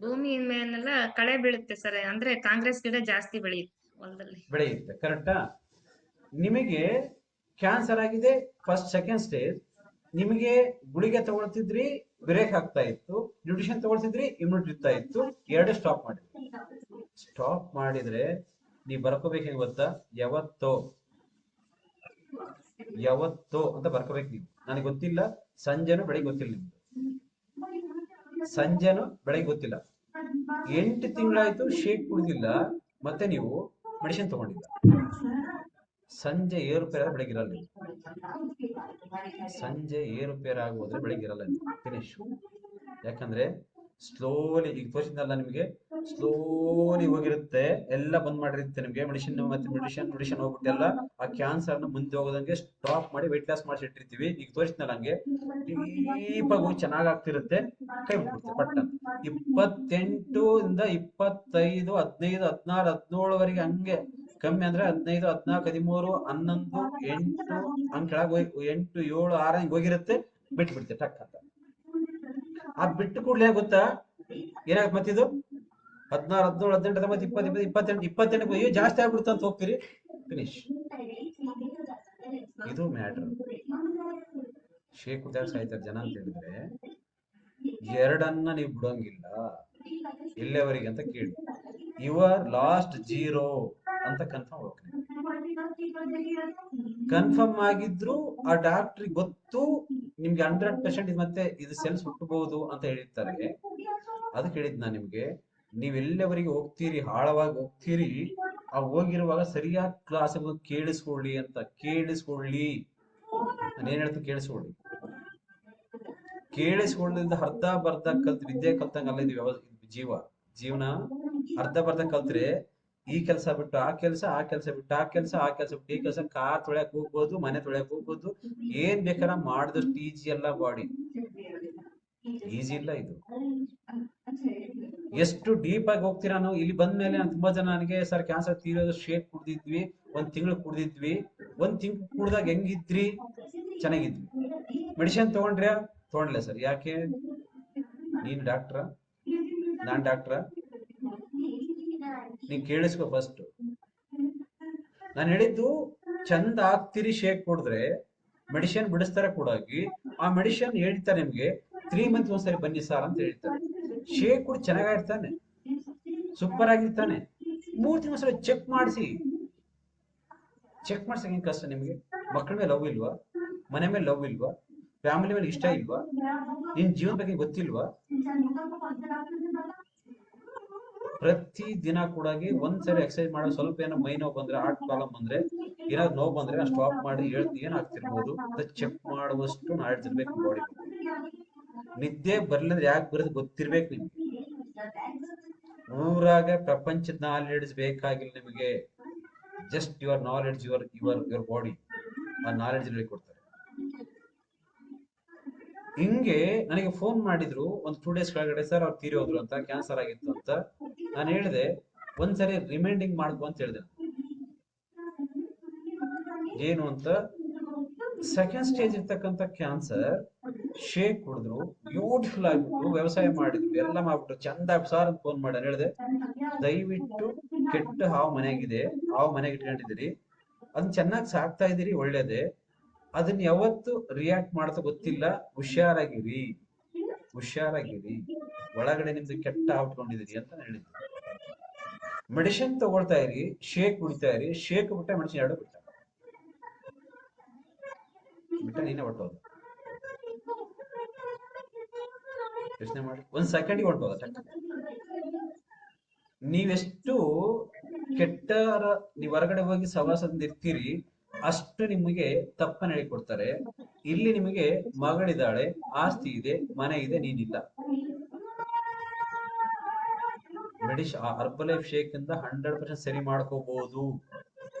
ಭೂಮಿ ಮೇಲೆಲ್ಲ ಕಳೆ ಬೀಳುತ್ತೆ ಸರ್, ಅಂದ್ರೆ ಕಾಂಗ್ರೆಸ್ ಗಿಡ ಜಾಸ್ತಿ ಬೆಳೆಯುತ್ತೆ ಹೊಲದಲ್ಲಿ. ಬೆಳೆಯುತ್ತೆ, ಕರೆಕ್ಟಾ? ನಿಮಗೆ ಕ್ಯಾನ್ಸರ್ ಆಗಿದೆ, ಫಸ್ಟ್ ಸೆಕೆಂಡ್ ಸ್ಟೇಜ್. ನಿಮಗೆ ಗುಳಿಗೆ ತಗೊಳ್ತಿದ್ರಿ, ಬ್ರೇಕ್ ಆಗ್ತಾ ಇತ್ತು, ನ್ಯೂಟ್ರಿಷನ್ ತಗೊಳ್ತಿದ್ರಿ, ಇಮ್ಯುನಿಟಿ ಇರ್ತಾ ಇತ್ತು, ಎರಡು ಸ್ಟಾಪ್ ಮಾಡಿದ್ರೆ ನೀವು ಬರ್ಕೋಬೇಕು ಗೊತ್ತಾ? ಯಾವತ್ತೋ ಅಂತ ಬರ್ಕೋಬೇಕು ನೀವು. ನನಗೆ ಗೊತ್ತಿಲ್ಲ, ಸಂಜೆನೂ ಬೆಳಿಗ್ಗೆ ಗೊತ್ತಿಲ್ಲ, ನಿಮ್ದು ಸಂಜೆನೂ ಬೆಳಿಗ್ಗೆ ಗೊತ್ತಿಲ್ಲ. 8 ತಿಂಗಳಾಯ್ತು ಶೇಕ್ ಕುಡಿದಿಲ್ಲ, ಮತ್ತೆ ನೀವು ಮೆಡಿಸಿನ್ ತಗೊಂಡಿಲ್ಲ. ಸಂಜೆ ಏರುಪೇರ ಬೆಳಿಗ್ಗೆ ಇರಲ್ಲ. ಸಂಜೆ ಏರುಪೇರ ಆಗೋದ್ರೆ ಬೆಳಿಗ್ಗೆ ಇರಲ್ಲ, ಫಿನಿಶ್. ಯಾಕಂದ್ರೆ ಸ್ಲೋಲಿ, ಈಗ ತೋರಿಸಿದ್ನಲ್ಲ ನಿಮಗೆ, ಸ್ಲೋಲಿ ಹೋಗಿರುತ್ತೆ, ಎಲ್ಲ ಬಂದ್ ಮಾಡಿರುತ್ತೆ ನಿಮ್ಗೆ. ಮೆಡಿಸಿನ್ ಮತ್ತೆ ಮೆಡಿಷನ್ ಹೋಗ್ಬಿಟ್ಟೆಲ್ಲ ಆ ಕ್ಯಾನ್ಸರ್ ನ ಮುಂದೆ ಹೋಗೋದಂಗೆ ಸ್ಟಾಪ್ ಮಾಡಿ ವೆಯ್ಟ್ ಲಾಸ್ ಮಾಡಿಸಿ ಇಟ್ಟಿರ್ತೀವಿ. ಈಗ ತೋರಿಸಿದ್ನಲ್ಲ ಹಂಗೆ ಡೀಪಾಗಿ ಹೋಗಿ ಚೆನ್ನಾಗ್ ಆಗ್ತಿರುತ್ತೆ, ಕೈ ಬಿಟ್ಬಿಡುತ್ತೆ ಪಟ್ಟ. 28 ಇಂದ 25, 15, 16, 17ವರೆಗೆ ಹಂಗೆ ಕಮ್ಮಿ ಅಂದ್ರೆ 15, 14, 13, 11, 8 ಹಂಗ್ ಕೆಳಗೆ 8, 7, 6 ಹಿಂಗ್ ಹೋಗಿರುತ್ತೆ, ಬಿಟ್ಬಿಡುತ್ತೆ ಟಕ್ ಅಂತ. ಆ ಬಿಟ್ಟು ಕೂಡ್ಲೆ ಗೊತ್ತಾ ಏನಾಗುತ್ತೆ? ಮತ್ತಿದು 16, 17, 18, 19, 20, 28 ಅಯ್ಯೋ ಜಾಸ್ತಿ ಆಗ್ಬಿಡುತ್ತೆ ಅಂತ ಹೋಗ್ತೀರಿ, ಫಿನಿಶ್. ಇದು ಮ್ಯಾಟರ್. ಶೇಕ್ ಕುಡಿದಾಗ ಸಾಯ್ತಾರೆ ಜನ ಅಂತ ಹೇಳಿದ್ರೆ, ಎರಡನ್ನ ನೀವು ಬಿಡೋಂಗಿಲ್ಲ. ಎಲ್ಲಿಯವರೆಗೆ ಅಂತ ಕೇಳಿ, ಯುವರ್ ಲಾಸ್ಟ್ 0 ಅಂತ ಕನ್ಫರ್ಮ್ ಹೋಗ್ತೀನಿ. ಕನ್ಫರ್ಮ್ ಆಗಿದ್ರು ಆ ಡಾಕ್ಟರ್ ಗೊತ್ತು ನಿಮ್ಗೆ 100% ಇದು ಮತ್ತೆ ಇದು ಸೆಲ್ಸ್ ಹುಟ್ಟಬಹುದು ಅಂತ ಹೇಳಿರ್ತಾರೆ. ಅದಕ್ಕೆ ಹೇಳಿದ್ ನಾನು ನಿಮ್ಗೆ, ನೀವ್ ಎಲ್ಲಿವರೆಗೆ ಹೋಗ್ತೀರಿ, ಆಳವಾಗಿ ಹೋಗ್ತೀರಿ, ಆ ಹೋಗಿರುವಾಗ ಸರಿಯಾಗಿ ಕ್ಲಾಸ್ ಕೇಳಿಸ್ಕೊಳ್ಳಿ ಅಂತ. ನಾನೇನ್ ಹೇಳ್ತೀನಿ ಕೇಳಿಸ್ಕೊಳ್ಳಿಂದ ಅರ್ಧ ಬರ್ಧ ಕಲ್ತ್ ವಿದ್ಯೆ ಕಲ್ತಂಗಲ್ಲ. ಇದು ಜೀವನ ಅರ್ಧ ಬರ್ಧ ಕಲ್ತ್ರೆ ಈ ಕೆಲಸ ಬಿಟ್ಟು ಆ ಕೆಲಸ, ಆ ಕೆಲಸ ಬಿಟ್ಟು ಆ ಕೆಲಸ, ಆ ಕೆಲಸ ಬಿಟ್ಟು ಈ ಕೆಲಸ, ಕಾರ್ ತೊಳೆಯಕ್ ಹೋಗ್ಬೋದು, ಮನೆ ತೊಳೆಯಕ್ ಹೋಗ್ಬೋದು, ಏನ್ ಬೇಕಾದ್ರೆ ಮಾಡಿದಷ್ಟು ಈಜಿ ಅಲ್ಲ ಬಾಡಿ, ಈಜಿ ಇಲ್ಲ ಇದು. ಎಷ್ಟು ಡೀಪ್ ಆಗಿ ಹೋಗ್ತೀರಾ ನಾವು. ಇಲ್ಲಿ ಬಂದ್ಮೇಲೆ ನಾನು ತುಂಬಾ ಜನ ನನಗೆ, ಸರ್ ಕ್ಯಾನ್ಸರ್ ತೀರೋದು ಶೇಕ್ ಕುಡ್ದಿದ್ವಿ, 1 ತಿಂಗಳು ಕುಡ್ದಿದ್ವಿ. 1 ತಿಂಗಳು ಕುಡ್ದಾಗ ಹೆಂಗಿದ್ರಿ? ಚೆನ್ನಾಗಿದ್ವಿ. ಮೆಡಿಸಿನ್ ತಗೊಂಡಿಲ್ಲ ಸರ್. ಯಾಕೆ? ನೀನ್ ಡಾಕ್ಟ್ರ, ನಾನ್ ಡಾಕ್ಟ್ರ? ನೀನ್ ಕೇಳಿಸ್ಕೊ ಫಸ್ಟ್. ನಾನು ಹೇಳಿದ್ದು, ಚಂದ ಆಗ್ತಿರಿ ಶೇಕ್ ಕುಡಿದ್ರೆ, ಮೆಡಿಸಿನ್ ಬಿಡಿಸ್ತಾರೆ ಕೂಡಾಗಿ. ಆ ಮೆಡಿಸಿನ್ ಹೇಳ್ತಾರೆ ನಿಮ್ಗೆ 3 ಮಂತ್ ಒಂದ್ಸರಿ ಬನ್ನಿ ಸಾರ್ ಅಂತ ಹೇಳ್ತಾರೆ. ಶೇಕ್ ಕುಡಿ ಚೆನ್ನಾಗಿರ್ತಾನೆ, ಸೂಪರ್ ಆಗಿರ್ತಾನೆ. 3 ತಿಂಗಳು ಒಂದ್ಸರಿ ಚೆಕ್ ಮಾಡಿಸಿ ಏನ್ ಕಷ್ಟ ನಿಮ್ಗೆ? ಮಕ್ಕಳ ಮೇಲೆ ಲವ್ ಇಲ್ವಾ? ಮನೆ ಮೇಲೆ ಲವ್ ಇಲ್ವಾ? ಫ್ಯಾಮಿಲಿ ಮೇಲೆ ಇಷ್ಟ ಇಲ್ವಾ? ನಿನ್ ಜೀವನ ಬಗ್ಗೆ ಗೊತ್ತಿಲ್ವಾ? ಪ್ರತಿ ದಿನ ಕೂಡ ಒಂದ್ಸರಿ ಎಕ್ಸರ್ಸೈಸ್ ಮಾಡೋ, ಸ್ವಲ್ಪ ಏನೋ ಮೈ ನೋವು ಬಂದ್ರೆ, ಹಾರ್ಟ್ ಪ್ರಾಬ್ಲಮ್ ಬಂದ್ರೆ, ಏನಾದ್ರು ನೋವು ಬಂದ್ರೆ ಸ್ಟಾಪ್ ಮಾಡಿ ಏನಾಗ್ತಿರ್ಬೋದು ಅಂತ ಚೆಕ್ ಮಾಡುವಷ್ಟು ನಾಲೆಡ್ಜ್ ಇರ್ಬೇಕು ಬಾಡಿ. ನಿದ್ದೆ ಬರ್ಲಿಂದ್ರೆ ಯಾಕೆ ಬರೋದು ಗೊತ್ತಿರ್ಬೇಕು ನಿಮ್ಗೆ. ಊರಾಗ ಪ್ರಪಂಚದ ನಾಲೆಡ್ಜ್ ಬೇಕಾಗಿಲ್ಲ ನಿಮಗೆ. Just your knowledge, your body, ಆ ನಾಲೆಡ್ಜ್ ಕೊಡ್ತಾರೆ. ಹಿಂಗೆ ನನಗೆ ಫೋನ್ ಮಾಡಿದ್ರು ಒಂದು 2 ಡೇಸ್ ಕೆಳಗಡೆ, ಸರ್ ಅವ್ರು ತೀರೋದ್ರು ಅಂತ, ಕ್ಯಾನ್ಸರ್ ಆಗಿತ್ತು ಅಂತ. ನಾನು ಹೇಳಿದೆ, ಒಂದ್ಸರಿ ರಿಮೈಂಡಿಂಗ್ ಮಾಡ್ಕೊ ಅಂತ ಹೇಳಿದೆ. ಏನು ಅಂತ? ಸೆಕೆಂಡ್ ಸ್ಟೇಜ್ ಇರ್ತಕ್ಕಂಥ ಕ್ಯಾನ್ಸರ್, ಶೇಕ್ ಕುಡಿದ್ರು, ಬ್ಯೂಟಿಫುಲ್ ಆಗ್ಬಿಟ್ಟು ವ್ಯವಸಾಯ ಮಾಡಿದ್ರು, ಎಲ್ಲ ಮಾಡ್ಬಿಟ್ಟು ಚಂದ ಸಾರ್ ಅಂತ ಫೋನ್ ಮಾಡಿ ಹೇಳಿದೆ, ದಯವಿಟ್ಟು ಕೆಟ್ಟ ಹಾವು ಮನೆಯಾಗಿದೆ, ಹಾವು ಮನೆಗೆ ಇಟ್ಕೊಂಡಿದ್ದೀರಿ, ಅದನ್ನ ಚೆನ್ನಾಗಿ ಸಾಕ್ತಾ ಇದ್ದೀರಿ, ಒಳ್ಳೇದೇ. ಅದನ್ನ ಯಾವತ್ತು ರಿಯಾಕ್ಟ್ ಮಾಡ್ತಾ ಗೊತ್ತಿಲ್ಲ, ಹುಷಾರಾಗಿರಿ, ಒಳಗಡೆ ನಿಮ್ದು ಕೆಟ್ಟ ಹಾವ್ಕೊಂಡಿದ್ದೀರಿ ಅಂತ ಹೇಳಿದ್ದೆ. ಮೆಡಿಸಿನ್ ತಗೊಳ್ತಾ ಇರಿ, ಶೇಕ್ ಕುಡಿತಾ ಇರಿ, ಶೇಕ್ ಬಿಟ್ಟ ಮೆಡಿಸಿನ್ ಎರಡು ಬಿಟ್ಟ ನೀನೇ ಹೊಟ್ಟೋದು. ಯೋಚನೆ ಮಾಡಿ, ಒಂದ್ ಸೆಕೆಂಡಿಗೆ ಹೊಂಟೋದ ಟಕ್. ನೀವೆಷ್ಟು ಕೆಟ್ಟರ ನೀವ್ ಹೊರಗಡೆ ಹೋಗಿ ಸವಾಸದಿಂದ ಇರ್ತೀರಿ ಅಷ್ಟು ನಿಮಗೆ ತಪ್ಪನ್ನ ಹೇಳಿಕೊಡ್ತಾರೆ. ಇಲ್ಲಿ ನಿಮಗೆ ಮಗಳಿದ್ದಾಳೆ, ಆಸ್ತಿ ಇದೆ, ಮನೆ ಇದೆ, ನೀನಿಲ್ಲ. ಹರ್ಬಲೈಫ್ ಶೇಕ್ ಇಂದ 100% ಸರಿ ಮಾಡ್ಕೋಬಹುದು.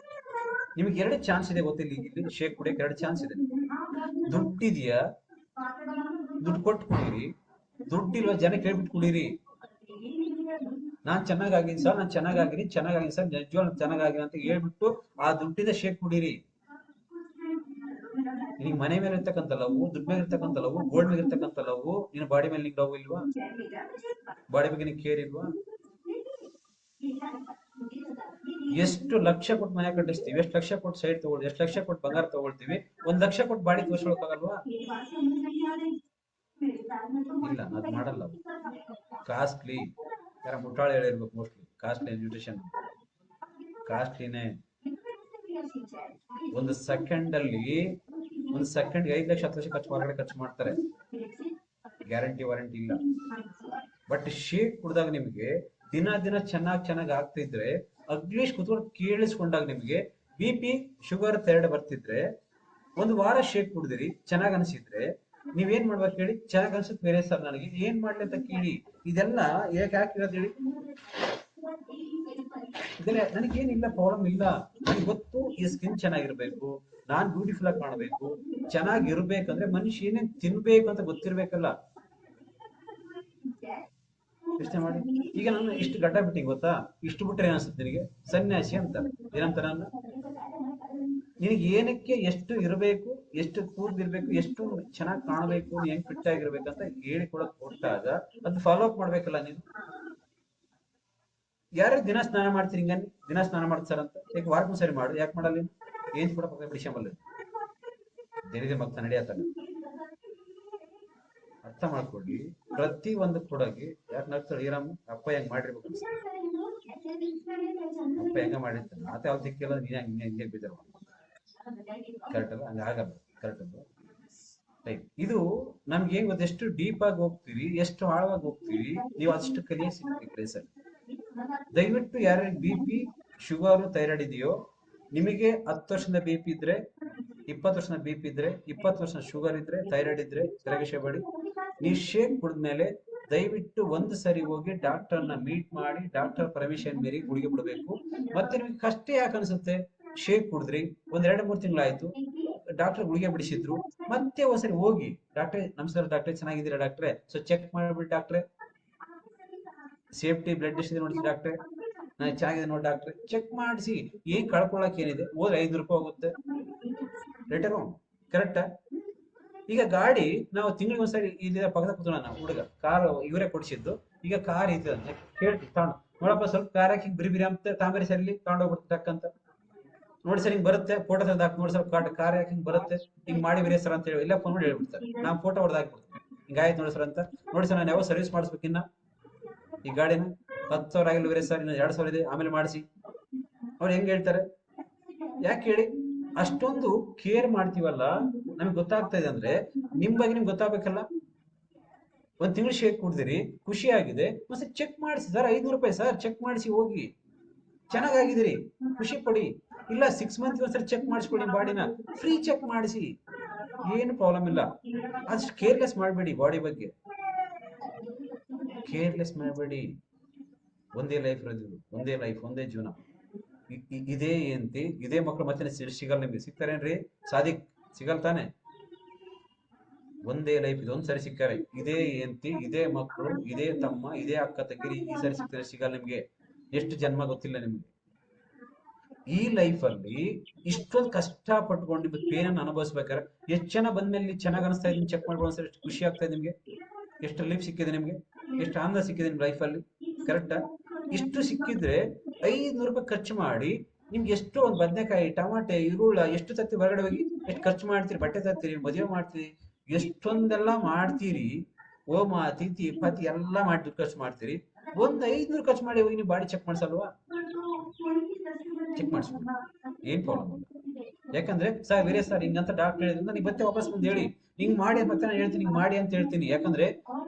ನಿಮ್ಗೆ 2 ಚಾನ್ಸ್ ಇದೆ ಗೊತ್ತಿಲ್ಲ, ಇಲ್ಲಿ ಶೇಕ್ ಕುಡಿಯಕ್ಕೆ 2 ಚಾನ್ಸ್ ಇದೆ. ದುಡ್ಡಿದೆಯಾ, ದುಡ್ಡು ಕೊಟ್ಟು ಕುಡೀರಿ. ದುಡ್ಡಿಲ್ವಾ, ಜನ ಕೇಳ್ಬಿಟ್ಟು ಕುಡೀರಿ. ನಾನ್ ಚೆನ್ನಾಗಿದ್ದೀನಿ ಸರ್, ನಾನ್ ಚೆನ್ನಾಗಿದ್ದೀನಿ ಸರ್, ನಿಜವಾಗ್ಲೂ ಚೆನ್ನಾಗಿದ್ದೀನಿ ಅಂತ ಹೇಳ್ಬಿಟ್ಟು ಆ ದುಡ್ಡಿಂದ ಶೇಕ್ ಕುಡೀರಿ. ನಿನ್ ಮನೆ ಮೇಲೆ ಇರ್ತಕ್ಕಂಥ ಲವ್, ದುಡ್ಡು ಮೇಲೆ ಇರ್ತಕ್ಕಂಥ ಲವ್, ಗೋಲ್ಡ್ ಮೇಲೆ ಇರ್ತಕ್ಕಂಥ ಲವ್, ನಿನ್ನ ಬಾಡಿ ಮೇಲೆ ನಿಂಗೆ ಲವ್ ಇಲ್ವಾ? ಬಾಡಿ ಬಗ್ಗೆ ನಿಂಗೆ ಕೇರ್ ಇಲ್ವಾ? ಎಷ್ಟು ಲಕ್ಷ ಕೊಟ್ಟು ಮನೆ ಕಟ್ಟಿಸ್ತೀವಿ, ಎಷ್ಟು ಲಕ್ಷ ಕೊಟ್ಟು ಸೈಡ್ ತಗೊಳ್ತೀವಿ, ಎಷ್ಟು ಲಕ್ಷ ಕೊಟ್ಟು ಬಂಗಾರ ತಗೊಳ್ತೀವಿ, 1 ಲಕ್ಷ ಕೊಟ್ಟು ಬಾಡಿ ತೋರ್ಸ್ಕೊಳಕ್ಕಾಗಲ್ವಾ? ಇಲ್ಲ, ಅದ್ ಮಾಡಲ್ಲ. ಕಾಸ್ಟ್ಲಿ, ಯಾರ ಮುಟ್ಟಾಳ ಹೇಳಿರ್ಬೇಕು ಮೋಸ್ಟ್ಲಿ. ಕಾಸ್ಟ್ಲಿ ನ್ಯೂಟ್ರಿಷನ್ ಕಾಸ್ಟ್ಲಿನೇ. ಒಂದು ಸೆಕೆಂಡ್ 5 ಲಕ್ಷ 10 ಲಕ್ಷ ಹೊರಗಡೆ ಖರ್ಚು ಮಾಡ್ತಾರೆ, ಗ್ಯಾರಂಟಿ ವಾರಂಟಿ ಇಲ್ಲ. ಬಟ್ ಶೇಕ್ ಕುಡ್ದಾಗ ನಿಮ್ಗೆ ದಿನ ಚೆನ್ನಾಗಿ ಆಗ್ತಿದ್ರೆ, ಅಟ್ಲೀಸ್ಟ್ ಕುತ್ಕೊಂಡು ಕೇಳಿಸ್ಕೊಂಡಾಗ ನಿಮ್ಗೆ BP ಶುಗರ್ ಥೈರಾಯ್ಡ್ ಬರ್ತಿದ್ರೆ, 1 ವಾರ ಶೇಕ್ ಕುಡ್ದಿರಿ, ಚೆನ್ನಾಗ್ ಅನ್ಸಿದ್ರೆ ನೀವೇನ್ ಮಾಡ್ಬೇಕು ಹೇಳಿ? ಚೆನ್ನಾಗ್ ಅನ್ಸುತ್ತೆ ಬೇರೆ ಸರ್ ನನಗೆ, ಏನ್ ಮಾಡ್ಲಿ ಅಂತ ಕೇಳಿ. ಇದೆಲ್ಲ ಯಾಕೆ ಇರೋದು ಹೇಳಿ? ಇದೆಲ್ಲ ನನಗೇನಿಲ್ಲ, ಪ್ರಾಬ್ಲಮ್ ಇಲ್ಲ. ನನಗೆ ಗೊತ್ತು ಈ ಸ್ಕಿನ್ ಚೆನ್ನಾಗಿರ್ಬೇಕು, ನಾನ್ ಬ್ಯೂಟಿಫುಲ್ ಆಗಿ ಕಾಣಬೇಕು. ಚೆನ್ನಾಗಿರ್ಬೇಕಂದ್ರೆ ಮನುಷ್ಯ ಏನೇನ್ ತಿನ್ಬೇಕು ಅಂತ ಗೊತ್ತಿರ್ಬೇಕಲ್ಲ. ಯೋಚನೆ ಮಾಡಿ. ಈಗ ನಾನು ಇಷ್ಟು ಗಡ್ಡ ಬಿಟ್ಟಿ ಗೊತ್ತಾ, ಇಷ್ಟು ಬಿಟ್ರೆ ಏನಿಸುತ್ತೆ ನಿನಗೆ? ಸನ್ಯಾಸಿ ಅಂತ ಏನಂತ ನಾನು? ನಿನಗೆ ಏನಕ್ಕೆ ಎಷ್ಟು ಇರಬೇಕು, ಎಷ್ಟು ಕೂದಲಿರ್ಬೇಕು, ಎಷ್ಟು ಚೆನ್ನಾಗಿ ಕಾಣಬೇಕು, ನೀನ್ ಹೆಂಗ್ ಫಿಟ್ ಆಗಿರ್ಬೇಕಂತ ಹೇಳಿಕೊಡಕ್ ಕೊಟ್ಟಾಗ ಅದು ಫಾಲೋ ಅಪ್ ಮಾಡ್ಬೇಕಲ್ಲ ನೀನು. ಯಾರು ದಿನ ಸ್ನಾನ ಮಾಡ್ತೀರಿ? ಹಿಂಗ ದಿನ ಸ್ನಾನ ಮಾಡ್ತಾರ ಅಂತ ಯಾಕೆ? ವಾರಕ್ಕೂ ಸರಿ ಮಾಡು, ಯಾಕೆ ಮಾಡಲ್ಲ ನೀನು? ಏನ್ ಕೂಡ ಪಕ್ಕ ಬಿಡಿಸಂಬಲ್ಲ, ದೇನಿಗೆ ಮಕ್ತ ನಡೆಯತ್ತಲ್ಲ. ಅರ್ಥ ಮಾಡ್ಕೊಳ್ಳಿ. ಪ್ರತಿ ಒಂದು ಕೊಡಗಿ ಯಾಕೆ ನಗ್ತಾಳೆ ಈರಮ್ಮ? ಅಪ್ಪ ಹೆಂಗ್ ಮಾಡಿರ್ಬೇಕು ಅನ್ಸುತ್ತೆ. ಅಪ್ಪ ಹೆಂಗ ಮಾಡಿರ್ತಾನೆ ಆತ ಯಾವ ದಿಕ್ಕಿಲ್ಲ, ನೀನ್ ಹಿಂಗೆ ಬಿದ್ದಾರ. ಕರೆಕ್ಟ್ ಅಲ್ಲ? ಹಂಗ ಆಗಲ್ಲ. ಕರೆಕ್ಟ್ ಅಲ್ಲ? ರೈಟ್. ಇದು ನಮ್ಗೆ ಏನ್ ಗೊತ್ತ, ಎಷ್ಟು ಡೀಪ್ ಆಗಿ ಹೋಗ್ತೀವಿ, ಎಷ್ಟು ಆಳವಾಗಿ ಹೋಗ್ತೀವಿ, ನೀವು ಅಷ್ಟು ಕಲಿಯಕ್ ಸಿಗ್ತೀವಿ ಪ್ಲೇಸಲ್ಲಿ. ದಯವಿಟ್ಟು ಯಾರ್ಯಾರಿಗೆ BP ಶುಗರ್ ಥೈರಾಯ್ಡ್ ಇದೆಯೋ, ನಿಮಗೆ 10 ವರ್ಷದ BP ಇದ್ರೆ, 20 ವರ್ಷದ BP ಇದ್ರೆ, 20 ವರ್ಷದ ಶುಗರ್ ಇದ್ರೆ, ಥೈರಾಯ್ಡ್ ಇದ್ರೆ ತಿರಗೇಶಬೇಡಿ. ನೀವು ಶೇಕ್ ಕುಡಿದ್ಮೇಲೆ ದಯವಿಟ್ಟು 1 ಸರಿ ಹೋಗಿ ಡಾಕ್ಟರ್ನ ಮೀಟ್ ಮಾಡಿ, ಡಾಕ್ಟರ್ ಪರ್ಮಿಷನ್ ಮೇರೆಗೆ ಗುಳಿಗೆ ಬಿಡಬೇಕು. ಮತ್ತೆ ನಿಮ್ಗೆ ಕಷ್ಟ ಯಾಕೆ ಅನ್ಸುತ್ತೆ? ಶೇಕ್ ಕುಡಿದ್ರಿ, 1-2-3 ತಿಂಗಳಾಯ್ತು, ಡಾಕ್ಟರ್ ಗುಳಿಗೆ ಬಿಡಿಸಿದ್ರು, ಮತ್ತೆ ಒಂದ್ಸರಿ ಹೋಗಿ ಡಾಕ್ಟ್ರೆ, ನಮಸ್ಕಾರ ಡಾಕ್ಟ್ರೆ, ಚೆನ್ನಾಗಿದ್ದೀರಾ ಡಾಕ್ಟ್ರೆ, ಸೊ ಚೆಕ್ ಮಾಡ್ಬಿಟ್ಟು ಡಾಕ್ಟ್ರೆ, ಸೇಫ್ಟಿ ಬ್ಲಡ್ ಟೆಸ್ಟ್ ನೋಡಿಸಿ ಡಾಕ್ಟ್ರೆ, ನಾನು ಚೆನ್ನಾಗಿದೆ ನೋಡಿ ಡಾಕ್ಟ್ರೆ, ಚೆಕ್ ಮಾಡಿಸಿ. ಏನ್ ಕಳ್ಕೊಳಕ್ ಏನಿದೆ? ಹೋದ್ರೆ 5 ರೂಪಾಯಿ ಹೋಗುತ್ತೆ. ರೇಟರು ಕರೆಕ್ಟಾ? ಈಗ ಗಾಡಿ ನಾವು ತಿಂಗಳಿಗೆ ಒಂದ್ಸರಿ ಇಲ್ಲಿ ಪಕ್ಕದ ಕೂತ್ಕೊಳ್ಳೋಣ, ನಾವು ಹುಡುಗ ಕಾರ್ ಇವರೇ ಕೊಡಿಸಿದ್ದು, ಈಗ ಕಾರ್ ಇದೆ ಅಂತ ಕೇಳ್ತೀವಿ, ತಗೊಂಡು ನೋಡಪ್ಪ ಸ್ವಲ್ಪ ಕಾರ್ ಹಾಕಿ ಬಿರಿ ಅಂತ ತಾಂಬರಿ ಸರಿ ತಗೊಂಡೋಗ್ಬಿಡ್ತು ಟಕ್ಕಂತ. ನೋಡಿ ಸರ್ ಹಿಂಗ್ ಬರುತ್ತೆ, ಫೋಟೋ ತೆಗೆದು ಹಾಕಿ ನೋಡಿ ಸ್ವಲ್ಪ ಕಾರ್ ಯಾಕೆ ಹಿಂಗ್ ಬರುತ್ತೆ, ಹಿಂಗ್ ಮಾಡಿ ಬಿರಿ ಸರ್ ಅಂತ ಹೇಳಿ ಇಲ್ಲ ಫೋನ್ ಮಾಡಿ ಹೇಳ್ಬಿಡ್ತಾರೆ. ನಾವು ಫೋಟೋ ಹೊಡೆದು ಹಾಕ್ಬಿಡ್ತೀವಿ, ಹಿಂಗಾಯ್ತು ನೋಡಿ ಸರ್ ಅಂತ. ನೋಡಿ ಸರ್ ನಾನು ಯಾವ ಸರ್ವಿಸ್ ಮಾಡಿಸ್ಬೇಕಿನ್ನ ಈ ಗಾಡಿನ 10,000 ಆಗಿಲ್ಲ ಬೇರೆ ಸರ್, ಇನ್ನು 2,000 ಇದೆ ಆಮೇಲೆ ಮಾಡಿಸಿ. ಅವ್ರು ಹೆಂಗ್ ಹೇಳ್ತಾರೆ? ಯಾಕೆ ಹೇಳಿ? ಅಷ್ಟೊಂದು ಕೇರ್ ಮಾಡ್ತೀವಲ್ಲ, ನಮ್ಗೆ ಗೊತ್ತಾಗ್ತಾ ಇದೆ ಅಂದ್ರೆ ನಿಮ್ ಬಗ್ಗೆ ನಿಮ್ಗೆ ಗೊತ್ತಾಗ್ಬೇಕಲ್ಲ. 1 ತಿಂಗಳು ಶೇಕ್ ಕುಡ್ದಿರಿ, ಖುಷಿ ಆಗಿದೆ, ಮತ್ತೆ ಚೆಕ್ ಮಾಡಿಸಿ ಸರ್, 500 ರೂಪಾಯಿ ಸರ್, ಚೆಕ್ ಮಾಡಿಸಿ ಹೋಗಿ, ಚೆನ್ನಾಗಿದ್ದೀರಿ, ಖುಷಿ ಪಡಿ. ಇಲ್ಲ 6 ಮಂತ್ ಒಂದ್ಸರಿ ಚೆಕ್ ಮಾಡಿಸ್ಕೊಡಿ ಬಾಡಿನ, ಫ್ರೀ ಚೆಕ್ ಮಾಡಿಸಿ, ಏನು ಪ್ರಾಬ್ಲಮ್ ಇಲ್ಲ. ಅಷ್ಟು ಕೇರ್ಲೆಸ್ ಮಾಡಬೇಡಿ ಬಾಡಿ ಬಗ್ಗೆ, ಕೇರ್ಲೆಸ್ ಮಾಡಬೇಡಿ. ಒಂದೇ ಲೈಫ್ ಇರೋದು, ಒಂದೇ ಲೈಫ್, ಒಂದೇ ಜೀವನ. ಇದೇ ಎಂತಿ, ಇದೇ ಮಕ್ಕಳು ಮತ್ತೆ ಸಿಗಲ್ಲ ನಿಮ್ಗೆ. ಸಿಗ್ತಾರೇನ್ರಿ? ಸಾದಿಕ್ ಸಿಗಲ್ ತಾನೆ? ಒಂದೇ ಲೈಫ್, ಇದೊಂದ್ ಸರಿ ಸಿಕ್ಕಾರೆ, ಇದೇ ಎಂತಿ, ಇದೇ ಮಕ್ಕಳು, ಇದೇ ತಮ್ಮ, ಇದೇ ಅಕ್ಕ ತಂಗಿರಿ, ಈ ಸರಿ ಸಿಗ್ತಾರೆ, ಸಿಗಲ್ಲ ನಿಮ್ಗೆ. ಎಷ್ಟು ಜನ್ಮ ಗೊತ್ತಿಲ್ಲ ನಿಮ್ಗೆ. ಈ ಲೈಫ್ ಅಲ್ಲಿ ಇಷ್ಟೊಂದು ಕಷ್ಟ ಪಟ್ಕೊಂಡು ನಿಮ್ಗೆ ಪೇನ್ ಅನ್ನು ಅನುಭವಿಸ್ಬೇಕಾರೆ, ಎಷ್ಟು ಜನ ಬಂದ್ಮೇಲೆ ನೀವು ಚೆನ್ನಾಗಿ ಅನಿಸ್ತಾ ಇದೀನಿ ಚೆಕ್ ಮಾಡ್ಬೋದು ಒಂದ್ಸರಿ, ಎಷ್ಟು ಖುಷಿ ಆಗ್ತಾ ಇದೆ ನಿಮ್ಗೆ, ಎಷ್ಟು ರಿಲೀಫ್ ಸಿಕ್ಕಿದೆ ನಿಮ್ಗೆ, ಎಷ್ಟು ಆನಂದ ಸಿಕ್ಕಿದೆ ನಿಮ್ ಲೈಫ್ ಅಲ್ಲಿ. ಕರೆಕ್ಟಾ? ಇಷ್ಟು ಸಿಕ್ಕಿದ್ರೆ 500 ರೂಪಾಯಿ ಖರ್ಚು ಮಾಡಿ ನಿಮ್ಗೆ ಎಷ್ಟು ಒಂದು ಬದನೆಕಾಯಿ, ಟಮಾಟೆ, ಈರುಳ್ಳ ಎಷ್ಟು ತತ್ತಿ ಹೊರಗಡೆ ಹೋಗಿ ಎಷ್ಟು ಖರ್ಚು ಮಾಡ್ತೀರಿ, ಬಟ್ಟೆ ತರ್ತೀರಿ, ಮದುವೆ ಮಾಡ್ತೀರಿ, ಎಷ್ಟೊಂದೆಲ್ಲ ಮಾಡ್ತೀರಿ, ಹೋಮ ತಿಥಿ ಪತಿ ಎಲ್ಲ ಮಾಡಿ ಖರ್ಚು ಮಾಡ್ತೀರಿ. 500 ಖರ್ಚು ಮಾಡಿ ಹೋಗಿ ನೀವು ಬಾಡಿ ಚೆಕ್ ಮಾಡ್ಸಲ್ವಾ? ಚೆಕ್ ಮಾಡಿಸ್ಬೋದು, ಏನ್ ಪ್ರಾಬ್ಲಮ್ ಇಲ್ಲ. ಯಾಕಂದ್ರೆ ಸರ್ ಬೇರೆ ಸರ್ ಹಿಂಗಂತ ಡಾಕ್ಟರ್ ಹೇಳಿದ್ರಿಂದ ನೀವು ಮತ್ತೆ ವಾಪಸ್ ಬಂದು ಹೇಳಿ ಹಿಂಗ್ ಮಾಡಿ ಮತ್ತೆ ನಾನು ಹೇಳ್ತೀನಿ ಹಿಂಗ್ ಮಾಡಿ ಅಂತ ಹೇಳ್ತೀನಿ. ಯಾಕಂದ್ರೆ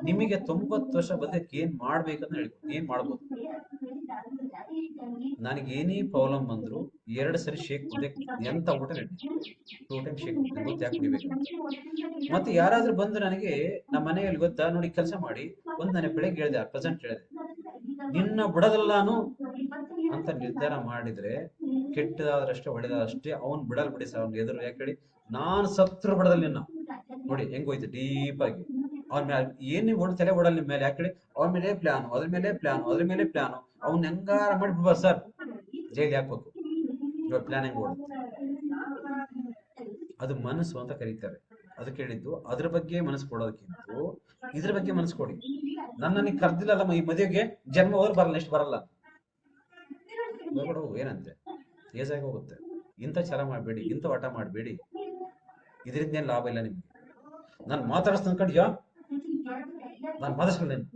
ನಿಮಗೆ 90 ವರ್ಷ ಬದುಕಿ ಏನ್ ಮಾಡ್ಬೇಕಂತ ಹೇಳಿ ಏನ್ ಮಾಡ್ಬೋದು. ನನಗೆ ಏನೇ ಪ್ರಾಬ್ಲಮ್ ಬಂದ್ರು 2 ಸರಿ ಶೇಕ್ ಎಂತ ಊಟ ರೆಡಿ 2 ಟೈಮ್ ಶೇಕ್ ಗೊತ್ತು ಯಾಕೆ ಕುಡಿಬೇಕಂತ. ಮತ್ತೆ ಯಾರಾದ್ರೂ ಬಂದು ನನಗೆ ನಮ್ಮ ಮನೆಯಲ್ಲಿ ಗೊತ್ತಾ ನೋಡಿ ಕೆಲಸ ಮಾಡಿ ಒಂದು ನಾನು ಬೆಳಗ್ಗೆ ಹೇಳಿದೆ ಪ್ರೆಸೆಂಟ್ ಹೇಳಿದೆ ನಿನ್ನ ಬಿಡದಲ್ಲಾನು ಅಂತ ನಿರ್ಧಾರ ಮಾಡಿದ್ರೆ ಕೆಟ್ಟದಾದ್ರಷ್ಟೇ ಒಳ್ಳೇದಾದಷ್ಟೇ ಅವ್ನ್ ಬಿಡಲ್ ಬಿಡಿ ಸರ್ ಅವ್ನ ಎದುರು ಯಾಕೆ ಹೇಳಿ ನಾನ್ ಸತ್ರು ಬಿಡದಲ್ಲಿ ನಿನ್ನ ನೋಡಿ ಹೆಂಗ್ ಹೋಯ್ತು ಡೀಪ್ ಆಗಿ ಅವ್ನ ಮೇಲೆ ಏನ್ ನೀವು ತಲೆ ಓಡಲ್ ನಿಮ್ ಮೇಲೆ ಯಾಕೆ ಹೇಳಿ ಅವ್ನ ಮೇಲೆ ಪ್ಲಾನ್ ಅದ್ರ ಮೇಲೆ ಪ್ಲಾನ್ ಅವ್ನ ಹೆಂಗಾರ ಮಾಡಿ ಬಿಡ್ಬಾರ್ದು ಸರ್ ಜೈಲಿ ಹಾಕ್ಬೇಕು ಇವಾಗ ಪ್ಲಾನ್ ಹೆಂಗ್ ಓಡುತ್ತೆ ಅದು ಮನಸ್ಸು ಅಂತ ಕರೀತಾರೆ. ಅದಕ್ಕೆ ಹೇಳಿದ್ದು ಅದ್ರ ಬಗ್ಗೆ ಮನಸ್ಸು ಕೊಡೋದಕ್ಕಿಂತ ಇದ್ರ ಬಗ್ಗೆ ಮನಸ್ಸು ಕೊಡಿ. ನನ್ನ ಕರ್ದಿಲ್ಲಲ್ಲ ಈ ಮದುವೆಗೆ ಜನ್ಮ ಹೋದ್ರೆ ಬರಲ್ಲ ನೆಕ್ಸ್ಟ್ ಬರಲ್ಲ ಹೋಗ್ಬಿಡು ಏನಂತೆ ಏಜ್ ಆಗಿ ಹೋಗುತ್ತೆ. ಇಂಥ ಛಲ ಮಾಡಬೇಡಿ, ಇಂಥ ಆಟ ಮಾಡಬೇಡಿ, ಇದರಿಂದ ಏನ್ ಲಾಭ ಇಲ್ಲ ನಿಮ್ಗೆ. ನಾನು ಮಾತಾಡಿಸ್ ಅನ್ಕೊಂಡ್ಯಾ ನಾನು ಮಾತಾಡ್ಸ್ಕೊಂಡೇನು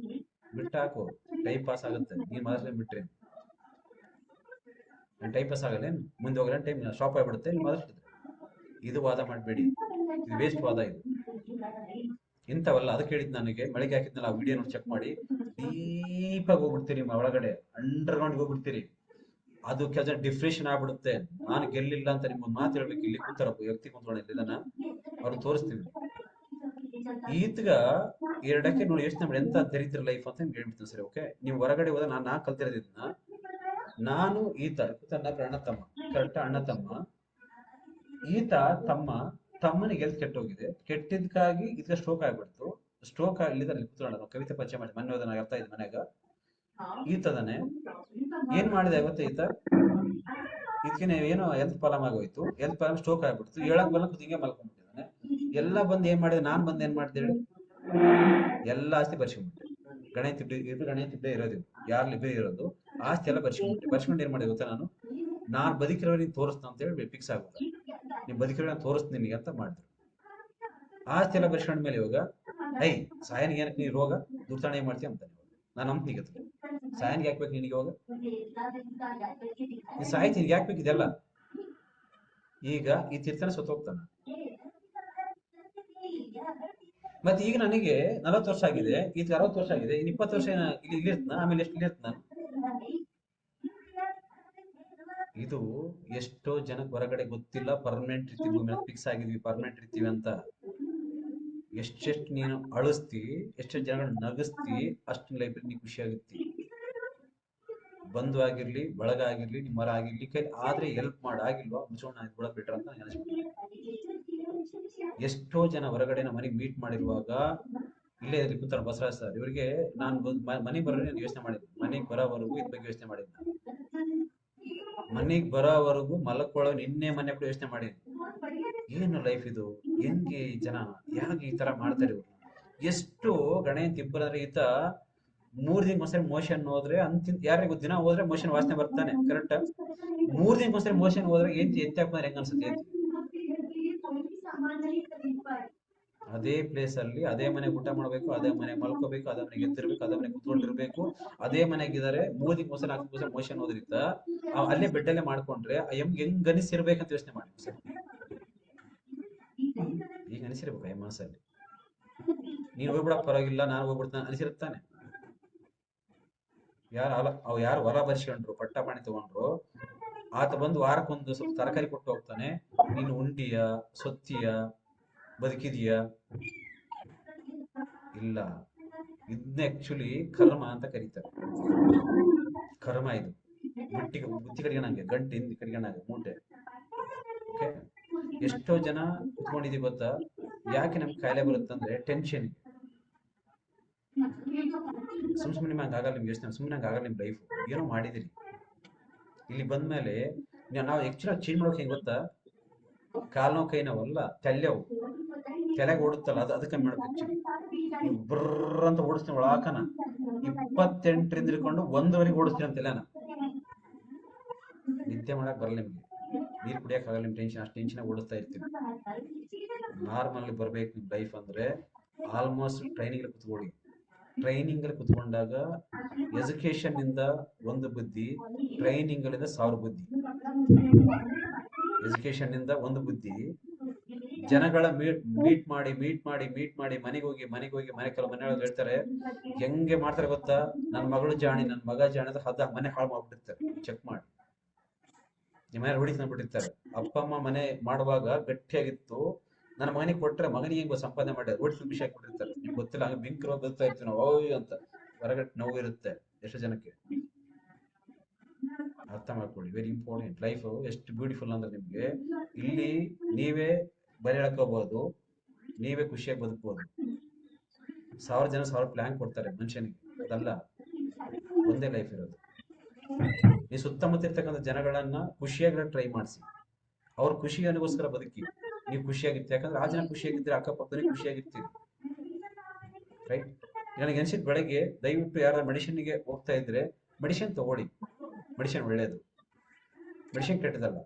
ಬಿಟ್ಟಾಕು ಟೈಮ್ ಪಾಸ್ ಆಗುತ್ತೆ. ನೀನ್ ಮಾತಾಡ್ಸ್ಕೊಂಡ್ ಬಿಟ್ರೆ ಟೈಮ್ ಪಾಸ್ ಆಗಲ್ಲೇನು ಮುಂದೆ ಹೋಗಲ್ಲ ಟೈಮ್ ಸ್ಟಾಪ್ ಆಗ್ಬಿಡುತ್ತೆ. ನೀವು ಮಾತಾಡ್ತಿದ್ರೆ ಇದು ವಾದ ಮಾಡಬೇಡಿ, ಇದು ವೇಸ್ಟ್ ವಾದ ಇದು ಇಂಥವಲ್ಲ. ಅದಕ್ಕೆ ಹೇಳಿದ್ ನನಗೆ ಮಳೆಗೆ ಹಾಕಿದ್ನಲ್ಲ ಆ ವಿಡಿಯೋ ನೋಡಿ ಚೆಕ್ ಮಾಡಿ ಡೀಪಾಗಿ ಹೋಗ್ಬಿಡ್ತೀರಿ ಒಳಗಡೆ ಅಂಡರ್ಗ್ರೌಂಡ್ ಹೋಗ್ಬಿಡ್ತೀರಿ. ಅದು ಕೆಲಸ ಡಿಫ್ರೆಷನ್ ಆಗ್ಬಿಡುತ್ತೆ. ನಾನು ಗೆಲ್ಲಿಲ್ಲ ಅಂತ ನಿಮ್ಗೆ ಮಾತು ಹೇಳ್ಬೇಕು. ಇಲ್ಲಿ ಕೂತಾರ ವ್ಯಕ್ತಿ ಕುಂತ್ಕೊಂಡಿಲ್ಲ ಇದನ್ನ ಅವ್ರು ತೋರಿಸ್ತೀವಿ. ಈತ್ಗ 2 ನೋಡಿ ಯೋಚನೆ ಮಾಡಿ ಎಂತ ದರಿದ್ರ ಲೈಫ್ ಅಂತ ನಿಮ್ಗೆ ಹೇಳ್ಬಿಡ್ತೀನಿ ಸರಿ. ಓಕೆ ನೀವು ಹೊರಗಡೆ ಹೋದ ನಾ ಕಲ್ತಿರೋದಿದ್ನ ನಾನು ಈತ ಅಣ್ಣ ತಮ್ಮ ಕರೆಕ್ಟ್ ಅಣ್ಣ ತಮ್ಮ ಈತ ತಮ್ಮನಿಗೆ ಎಲ್ತ್ ಕೆಟ್ಟೋಗಿದೆ. ಕೆಟ್ಟಿದ್ಕಾಗಿ ಇದಕ್ಕೆ ಸ್ಟ್ರೋಕ್ ಆಗ್ಬಿಡ್ತು. ಸ್ಟ್ರೋಕ್ ಇಲ್ಲಿಂದ ಕೂತ್ಕೊಂಡ ಕವಿತೆ ಪರಿಚಯ ಮಾಡಿ ಮೊನ್ನೆ ಹೋದ ಅರ್ಥ ಇದೆ ಮನ್ಯಾಗ ಈತದನೆ ಏನ್ ಮಾಡಿದೆ ಗೊತ್ತ ಈತ ಇದಕ್ಕೆ ಏನೋ ಹೆಲ್ತ್ ಪ್ರಾಬ್ಲಮ್ ಆಗೋಯ್ತು. ಹೆಲ್ತ್ ಪ್ರಾಬ್ಲಮ್ ಸ್ಟ್ರೋಕ್ ಆಗ್ಬಿಡ್ತು. ಹೇಳಕ್ ಬಲ್ಲ ಹಿಂಗೆ ಮಲ್ಕೊಂಡ್ಬಿಟ್ಟಿದ್ದಾನೆ. ಎಲ್ಲ ಬಂದ್ ಏನ್ ಮಾಡಿದೆ ನಾನ್ ಬಂದ್ ಏನ್ ಮಾಡ್ದೆ ಹೇಳಿ ಎಲ್ಲ ಆಸ್ತಿ ಬರ್ಸ್ಕೊಂಡ್ಬಿಟ್ಟೆ. ಗಣೇಶ ಇರೋದು ಯಾರ್ ಲಿಬೆ ಇರೋದು ಆಸ್ತಿ ಎಲ್ಲ ಬರ್ಸ್ಕೊಂಡು ಏನ್ ಮಾಡಿದೆ ಗೊತ್ತಾ ನಾನ್ ಬದುಕಿರೋ ನೀನ್ ತೋರಿಸ್ತ ಅಂತ ಹೇಳಿ ಫಿಕ್ಸ್ ಆಗುತ್ತೆ. ನೀವ್ ಬದುಕಿರೋ ನಾನು ತೋರಿಸ್ತೀನಿ ನಿನಗೆ ಅಂತ ಮಾಡಿದ್ರು. ಆಸ್ತಿ ಎಲ್ಲ ಬರ್ಸ್ಕೊಂಡ ಮೇಲೆ ಇವಾಗ ಸಾಯನ್ಗೆ ಏನಕ್ಕೆ ನೀನ್ ರೋಗ ದುರ್ತಾಣ ಏನ್ ಮಾಡ್ತೀಯ ಅಂತ ನಾನು ನಂಬ್ತೀನಿ. ಸಾಯನ್ಗೆ ಹಾಕ್ಬೇಕು ನಿನಗೆ ಇವಾಗ ನೀನ್ ಸಾಯ್ತೀನಿ ಯಾಕ್ಬೇಕು ಇದೆಲ್ಲ. ಈಗ ಈ ತೀರ್ಥನ ಸತ್ತೋಗ್ತಾನ. ಮತ್ತೆ ಈಗ ನನಗೆ 40 ವರ್ಷ ಆಗಿದೆ, ಈಗ 60 ವರ್ಷ ಆಗಿದೆ, ಇನ್ನು 20 ವರ್ಷ ಇಲ್ಲಿ ಇರ್ತಾನ. ಆಮೇಲೆ ಎಷ್ಟು ಇರ್ತ ನಾನು. ಇದು ಎಷ್ಟೋ ಜನಕ್ಕೆ ಹೊರಗಡೆ ಗೊತ್ತಿಲ್ಲ. ಪರ್ಮನೆಂಟ್ ಇರ್ತೀವಿ ಭೂಮಿ ಫಿಕ್ಸ್ ಆಗಿದ್ವಿ ಪರ್ಮನೆಂಟ್ ಇರ್ತೀವಿ ಅಂತ. ಎಷ್ಟೆಷ್ಟು ನೀನು ಅಳಿಸ್ತಿ ಎಷ್ಟೆಷ್ಟು ಜನಗಳನ್ನ ನಗಿಸ್ತಿ ಅಷ್ಟು ಲೈಫ್ ನೀ ಖುಷಿ ಆಗುತ್ತೆ. ಬಂಧು ಆಗಿರ್ಲಿ ಬಳಗ ಆಗಿರ್ಲಿ ನಿಮ್ಮ ಮರ ಆಗಿರ್ಲಿ ಕೈ ಆದ್ರೆ ಹೆಲ್ಪ್ ಆಗಿಲ್ವಾ ಮುಚ್ಚೋಣ ಕೂಡ ಬಿಟ್ರ ಅಂತ ಅನಿಸ್ಬಿಟ್ಟು. ಎಷ್ಟೋ ಜನ ಹೊರಗಡೆ ಮನೆಗೆ ಮೀಟ್ ಮಾಡಿರುವಾಗ ಇಲ್ಲೇ ಕೂತಾರ ಬಸವರಾಜ್ ಸರ್ ಇವ್ರಿಗೆ ನಾನು ಮನೆಗೆ ಬರೋರಿಗೆ ಯೋಚನೆ ಮಾಡಿದ್ದೆ. ಮನೆಗೆ ಬರೋವರೆಗೂ ಇದ್ರ ಬಗ್ಗೆ ಯೋಚನೆ ಮಾಡಿದ್ದೆ. ಮನೆಗೆ ಬರೋವರೆಗೂ ಮಲಕೊಳ್ಳೋ ನಿನ್ನೆ ಮನೆ ಕೂಡ ಯೋಚನೆ ಮಾಡಿದ್ದೆ. ಏನು ಲೈಫ್ ಇದು, ಹೆಂಗೆ ಜನ ಯಾಕೆ ಈ ತರ ಮಾಡ್ತಾರೆ ಇವ್ರು. ಎಷ್ಟು ಗಣೇಶ ಇಬ್ಬರಂದ್ರೆ ಈತ 3 ದಿನಕ್ಕೆ ಒಂದ್ಸರಿ ಮೋಷನ್ ಹೋದ್ರೆ ಯಾರಿಗೂ ದಿನ ಹೋದ್ರೆ ಮೋಷನ್ ವಾಸನೆ ಬರ್ತಾನೆ ಕರೆಕ್ಟ್. 3 ದಿನಕ್ಕೆ ಒಂದ್ಸರಿ ಮೋಷನ್ ಹೋದ್ರೆ ಎತ್ತಿ ಹಾಕ್ತಾರೆ ಹೆಂಗ ಅನ್ಸುತ್ತೆ. ಅದೇ ಪ್ಲೇಸ್ ಅಲ್ಲಿ ಅದೇ ಮನೆಗೆ ಊಟ ಮಾಡ್ಬೇಕು, ಅದೇ ಮನೆಗೆ ಮಲ್ಕೋಬೇಕು, ಅದೇ ಮನೆಗೆ ಎದ್ದಿರ್ಬೇಕು, ಅದೇ ಮನೆಗೆ ಕುತ್ಕೊಂಡಿರ್ಬೇಕು, ಅದೇ ಮನೆಗಿದ್ದಾರೆ. 3 ದಿನಕ್ಕೆ ಒಂದ್ಸರಿ 4 ದಿವಸ ಮೋಷನ್ ಹೋದ್ರಿಂದ ಅಲ್ಲೇ ಬೆಡ್ಡಲ್ಲೇ ಮಾಡ್ಕೊಂಡ್ರೆ ಹೆಂಗ್ ಅನಿಸಿರ್ಬೇಕಂತ ಯೋಚನೆ ಮಾಡಿ ಸರ್. ಈಗ ಅನಿಸಿರ್ಬೇಕು ಮನಸ್ಸಲ್ಲಿ ನೀನ್ ಹೋಗ್ಬಿಡ ಪರವಾಗಿಲ್ಲ ನಾನು ಹೋಗ್ಬಿಡ್ತಾನೆ ಅನಿಸಿರುತ್ತಾನೆ. ಯಾರು ಹೊರ ಬರ್ಸ್ಕೊಂಡ್ರು ಪಟ್ಟ ಪಾಣಿ ತಗೊಂಡ್ರು ಆತ ಬಂದು ವಾರಕ್ಕೊಂದು ಸ್ವಲ್ಪ ತರಕಾರಿ ಕೊಟ್ಟು ಹೋಗ್ತಾನೆ. ನೀನು ಉಂಡಿಯ ಸೊತ್ತಿಯ ಬದುಕಿದೀಯ ಇಲ್ಲ. ಇದನ್ನ ಆಕ್ಚುಲಿ ಕರ್ಮ ಅಂತ ಕರೀತಾರೆ. ಕರ್ಮ ಇದು ಬುತ್ತಿ ಕಡಿಗಣಂಗೆ ಗಂಟೆ ಹಿಂದಿ ಕಡಿಗಣಂಗೆ ಮೂಟೆ. ಓಕೆ ಎಷ್ಟೋ ಜನ ಕುತ್ಕೊಂಡಿದೀವಿ ಗೊತ್ತಾ. ಯಾಕೆ ನಮ್ಗೆ ಕಾಯಿಲೆ ಬರುತ್ತಂದ್ರೆ ಟೆನ್ಷನ್. ಸುಮ್ಮನೆ ಹಂಗ ಆಗಲ್ಲ ನಿಮ್ಗೆ ಯೋಚನೆ, ಸುಮ್ಮನೆ ಹಂಗ ಆಗಲ್ಲ ನಿಮ್ ಲೈಫ್. ಏನೋ ಮಾಡಿದಿರಿ ಇಲ್ಲಿ ಬಂದ್ಮೇಲೆ ನಾವು ಆಕ್ಚುಲಿ ಚೇಂಜ್ ಮಾಡೋಕೆ ಹೆಂಗ್ ಗೊತ್ತಾ. ಕಾಲ್ ನೋವು ಕೈ ನೋವಲ್ಲ ತಲೆವು ತಲೆಗೆ ಓಡುತ್ತಲ್ಲ ಅದಕ್ಕೆ ಮಾಡ್ಬೇಕು. ಬರ್ರ ಅಂತ ಓಡಿಸ್ತೀನಿ ಒಳಾಕನ 28ರಿಂದ ಹಿಡ್ಕೊಂಡು 1ವರೆಗೆ ಓಡಿಸ್ತೀನಿ ಅಂತ ತಲೆನ. ನಿದ್ದೆ ಮಾಡಕ್ ಬರಲ್ಲ ನಿಮ್ಗೆ, ನೀರ್ ಕುಡಿಯಕ್ ಆಗಲ್ಲ ನಿಮ್ ಟೆನ್ಷನ್. ಅಷ್ಟು ಟೆನ್ಷನ್ ಓಡಿಸ್ತಾ ಇರ್ತೀವಿ. ನಾರ್ಮಲ್ ಬರ್ಬೇಕು ನಿಮ್ ಲೈಫ್ ಅಂದ್ರೆ ಆಲ್ಮೋಸ್ಟ್ ಟ್ರೈನಿಂಗ್ ಕುತ್ಕೊಳ್ಳಿ. ಟ್ರೈನಿಂಗ್ ಅಲ್ಲಿ ಕುತ್ಕೊಂಡಾಗ ಎಜುಕೇಶನ್ ಇಂದ 1 ಬುದ್ಧಿ, ಟ್ರೈನಿಂಗ್ ಅಲ್ಲಿಂದ 1000 ಬುದ್ಧಿ. ಎಜುಕೇಶನ್ ಇಂದ ಒಂದು ಬುದ್ಧಿ, ಜನಗಳ ಮೀಟ್ ಮಾಡಿ ಮನೆಗೆ ಹೋಗಿ ಕೆಲವು ಮನೆಯೊಳಗೆ ಹೇಳ್ತಾರೆ ಹೆಂಗೆ ಮಾಡ್ತಾರೆ ಗೊತ್ತಾ, ನನ್ನ ಮಗಳು ಜಾಣಿ, ನನ್ನ ಮಗ ಜಾಣಿ ಅಂತ ಹದ ಮನೆ ಹಾಳು ಮಾಡ್ಬಿಟ್ಟಿರ್ತಾರೆ. ಚೆಕ್ ಮಾಡಿ, ನಿಮ್ಮ ಮನೆ ರೂಢಿ ತಂದ್ಬಿಟ್ಟಿರ್ತಾರೆ. ಅಪ್ಪ ಅಮ್ಮ ಮನೆ ಮಾಡುವಾಗ ಗಟ್ಟಿಯಾಗಿತ್ತು, ನನ್ನ ಮಗನಿಗೆ ಕೊಟ್ರೆ ಮಗನಿಗೆ ಹೆಂಗೋ ಸಂಪಾದನೆ ಮಾಡಿ ರೂಢಿ ವಿಷಯ ಹಾಕ್ಬಿಟ್ಟಿರ್ತಾರೆ. ನಿಮ್ಗೆ ಗೊತ್ತಿಲ್ಲ, ಹಂಗೆ ಬಿಂಕ್ರೋ ಬರ್ತಾ ಇರ್ತೀವಿ ನಾವು ಓಯ್ ಅಂತ, ಹೊರಗಡೆ ನೋವು ಇರುತ್ತೆ ಎಷ್ಟು ಜನಕ್ಕೆ. ಅರ್ಥ ಮಾಡ್ಕೊಳ್ಳಿ, ವೆರಿ ಇಂಪಾರ್ಟೆಂಟ್. ಲೈಫ್ ಎಷ್ಟು ಬ್ಯೂಟಿಫುಲ್ ಅಂದ್ರೆ ನಿಮ್ಗೆ ಇಲ್ಲಿ ನೀವೇ ಬರೆ ಎಳ್ಕೋಬಹುದು, ನೀವೇ ಖುಷಿಯಾಗಿ ಬದುಕಬಹುದು. 1000 ಜನ 1000 ಪ್ಲಾನ್ ಕೊಡ್ತಾರೆ ಮನುಷ್ಯನಿಗೆ, ಅದಲ್ಲ ಒಂದೇ ಲೈಫ್ ಇರೋದು. ನೀವು ಸುತ್ತಮುತ್ತ ಇರ್ತಕ್ಕಂಥ ಜನಗಳನ್ನ ಖುಷಿಯಾಗಿ ಟ್ರೈ ಮಾಡಿಸಿ, ಅವ್ರ ಖುಷಿಗೋಸ್ಕರ ಬದುಕಿ, ನೀವು ಖುಷಿಯಾಗಿರ್ತೀರಿ. ಯಾಕಂದ್ರೆ ಆ ಜನ ಖುಷಿಯಾಗಿದ್ರೆ ಅಕ್ಕಪಕ್ಕದಲ್ಲಿ ಖುಷಿಯಾಗಿರ್ತೀರಿ, ರೈಟ್? ನನಗೆ ಅನ್ಸಿದ್ ಬೆಳಗ್ಗೆ ದಯವಿಟ್ಟು ಯಾರ ಮೆಡಿಸಿನ್ಗೆ ಹೋಗ್ತಾ ಇದ್ರೆ ಮೆಡಿಸಿನ್ ತಗೊಳ್ಳಿ, ಮೆಡಿಸಿನ್ ಒಳ್ಳೇದು, ಮೆಡಿಸಿನ್ ಕೆಟ್ಟದಲ್ಲ.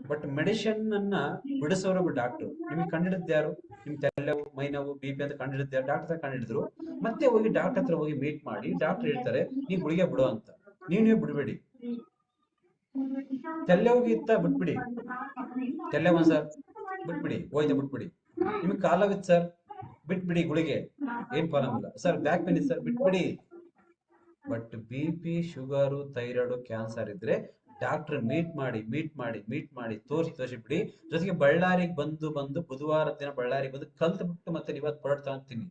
ಬಟ್ ಮೆಡಿಸಿನ್ ಅನ್ನ ಬಿಡಿಸೋರು ಡಾಕ್ಟರ್. ನಿಮ್ಗೆ ಕಂಡಿಡಿದ್ದು ಯಾರು? ನಿಮ್ ತಲೆನೋವು, ಮೈನೋವು, BP ಅಂತ ಕಂಡಿಡಿದ್ದು ಯಾರು? ಡಾಕ್ಟರ್ ಕಂಡಿಡಿದ್ರು. ಮತ್ತೆ ಹೋಗಿ ಡಾಕ್ಟರ್ ಹತ್ರ ಹೋಗಿ ಮೀಟ್ ಮಾಡಿ, ಡಾಕ್ಟರ್ ಹೇಳ್ತಾರೆ ನೀವು ಗುಳಿಗೆ ಬಿಡು ಅಂತ. ನೀವೇ ಬಿಡ್ಬೇಡಿ. ತಲೆ ಹೋಗಿ ಇತ್ತ ಬಿಟ್ಬಿಡಿ, ತಲೆ ಒಂದ್ಸರ್ ಬಿಟ್ಬಿಡಿ, ಹೋಯ್ತಾ ಬಿಟ್ಬಿಡಿ. ನಿಮ್ಗೆ ಕಾಲಾವಿತ್ತು ಸರ್ ಬಿಟ್ಬಿಡಿ ಗುಳಿಗೆ, ಏನ್ ಪ್ರಾಬ್ಲಮ್ ಇಲ್ಲ. ಸರ್ ಬ್ಯಾಕ್ ಪೇನ್ ಇತ್ತು ಸರ್ ಬಿಟ್ಬಿಡಿ. But BP, sugar, thyroid, cancer ಇದ್ರೆ ಡಾಕ್ಟರ್ ಮೀಟ್ ಮಾಡಿ ತೋರಿಸಿ ಬಿಡಿ. ಜೊತೆಗೆ ಬಳ್ಳಾರಿಗೆ ಬಂದು ಬುಧವಾರ ದಿನ ಬಳ್ಳಾರಿಗೆ ಬಂದು ಕಲ್ತು ಬಿಟ್ಟು ಮತ್ತೆ ಇವತ್ತು ಪ್ರಾಡಕ್ಟ್ ತಗೊಂತೀನಿ.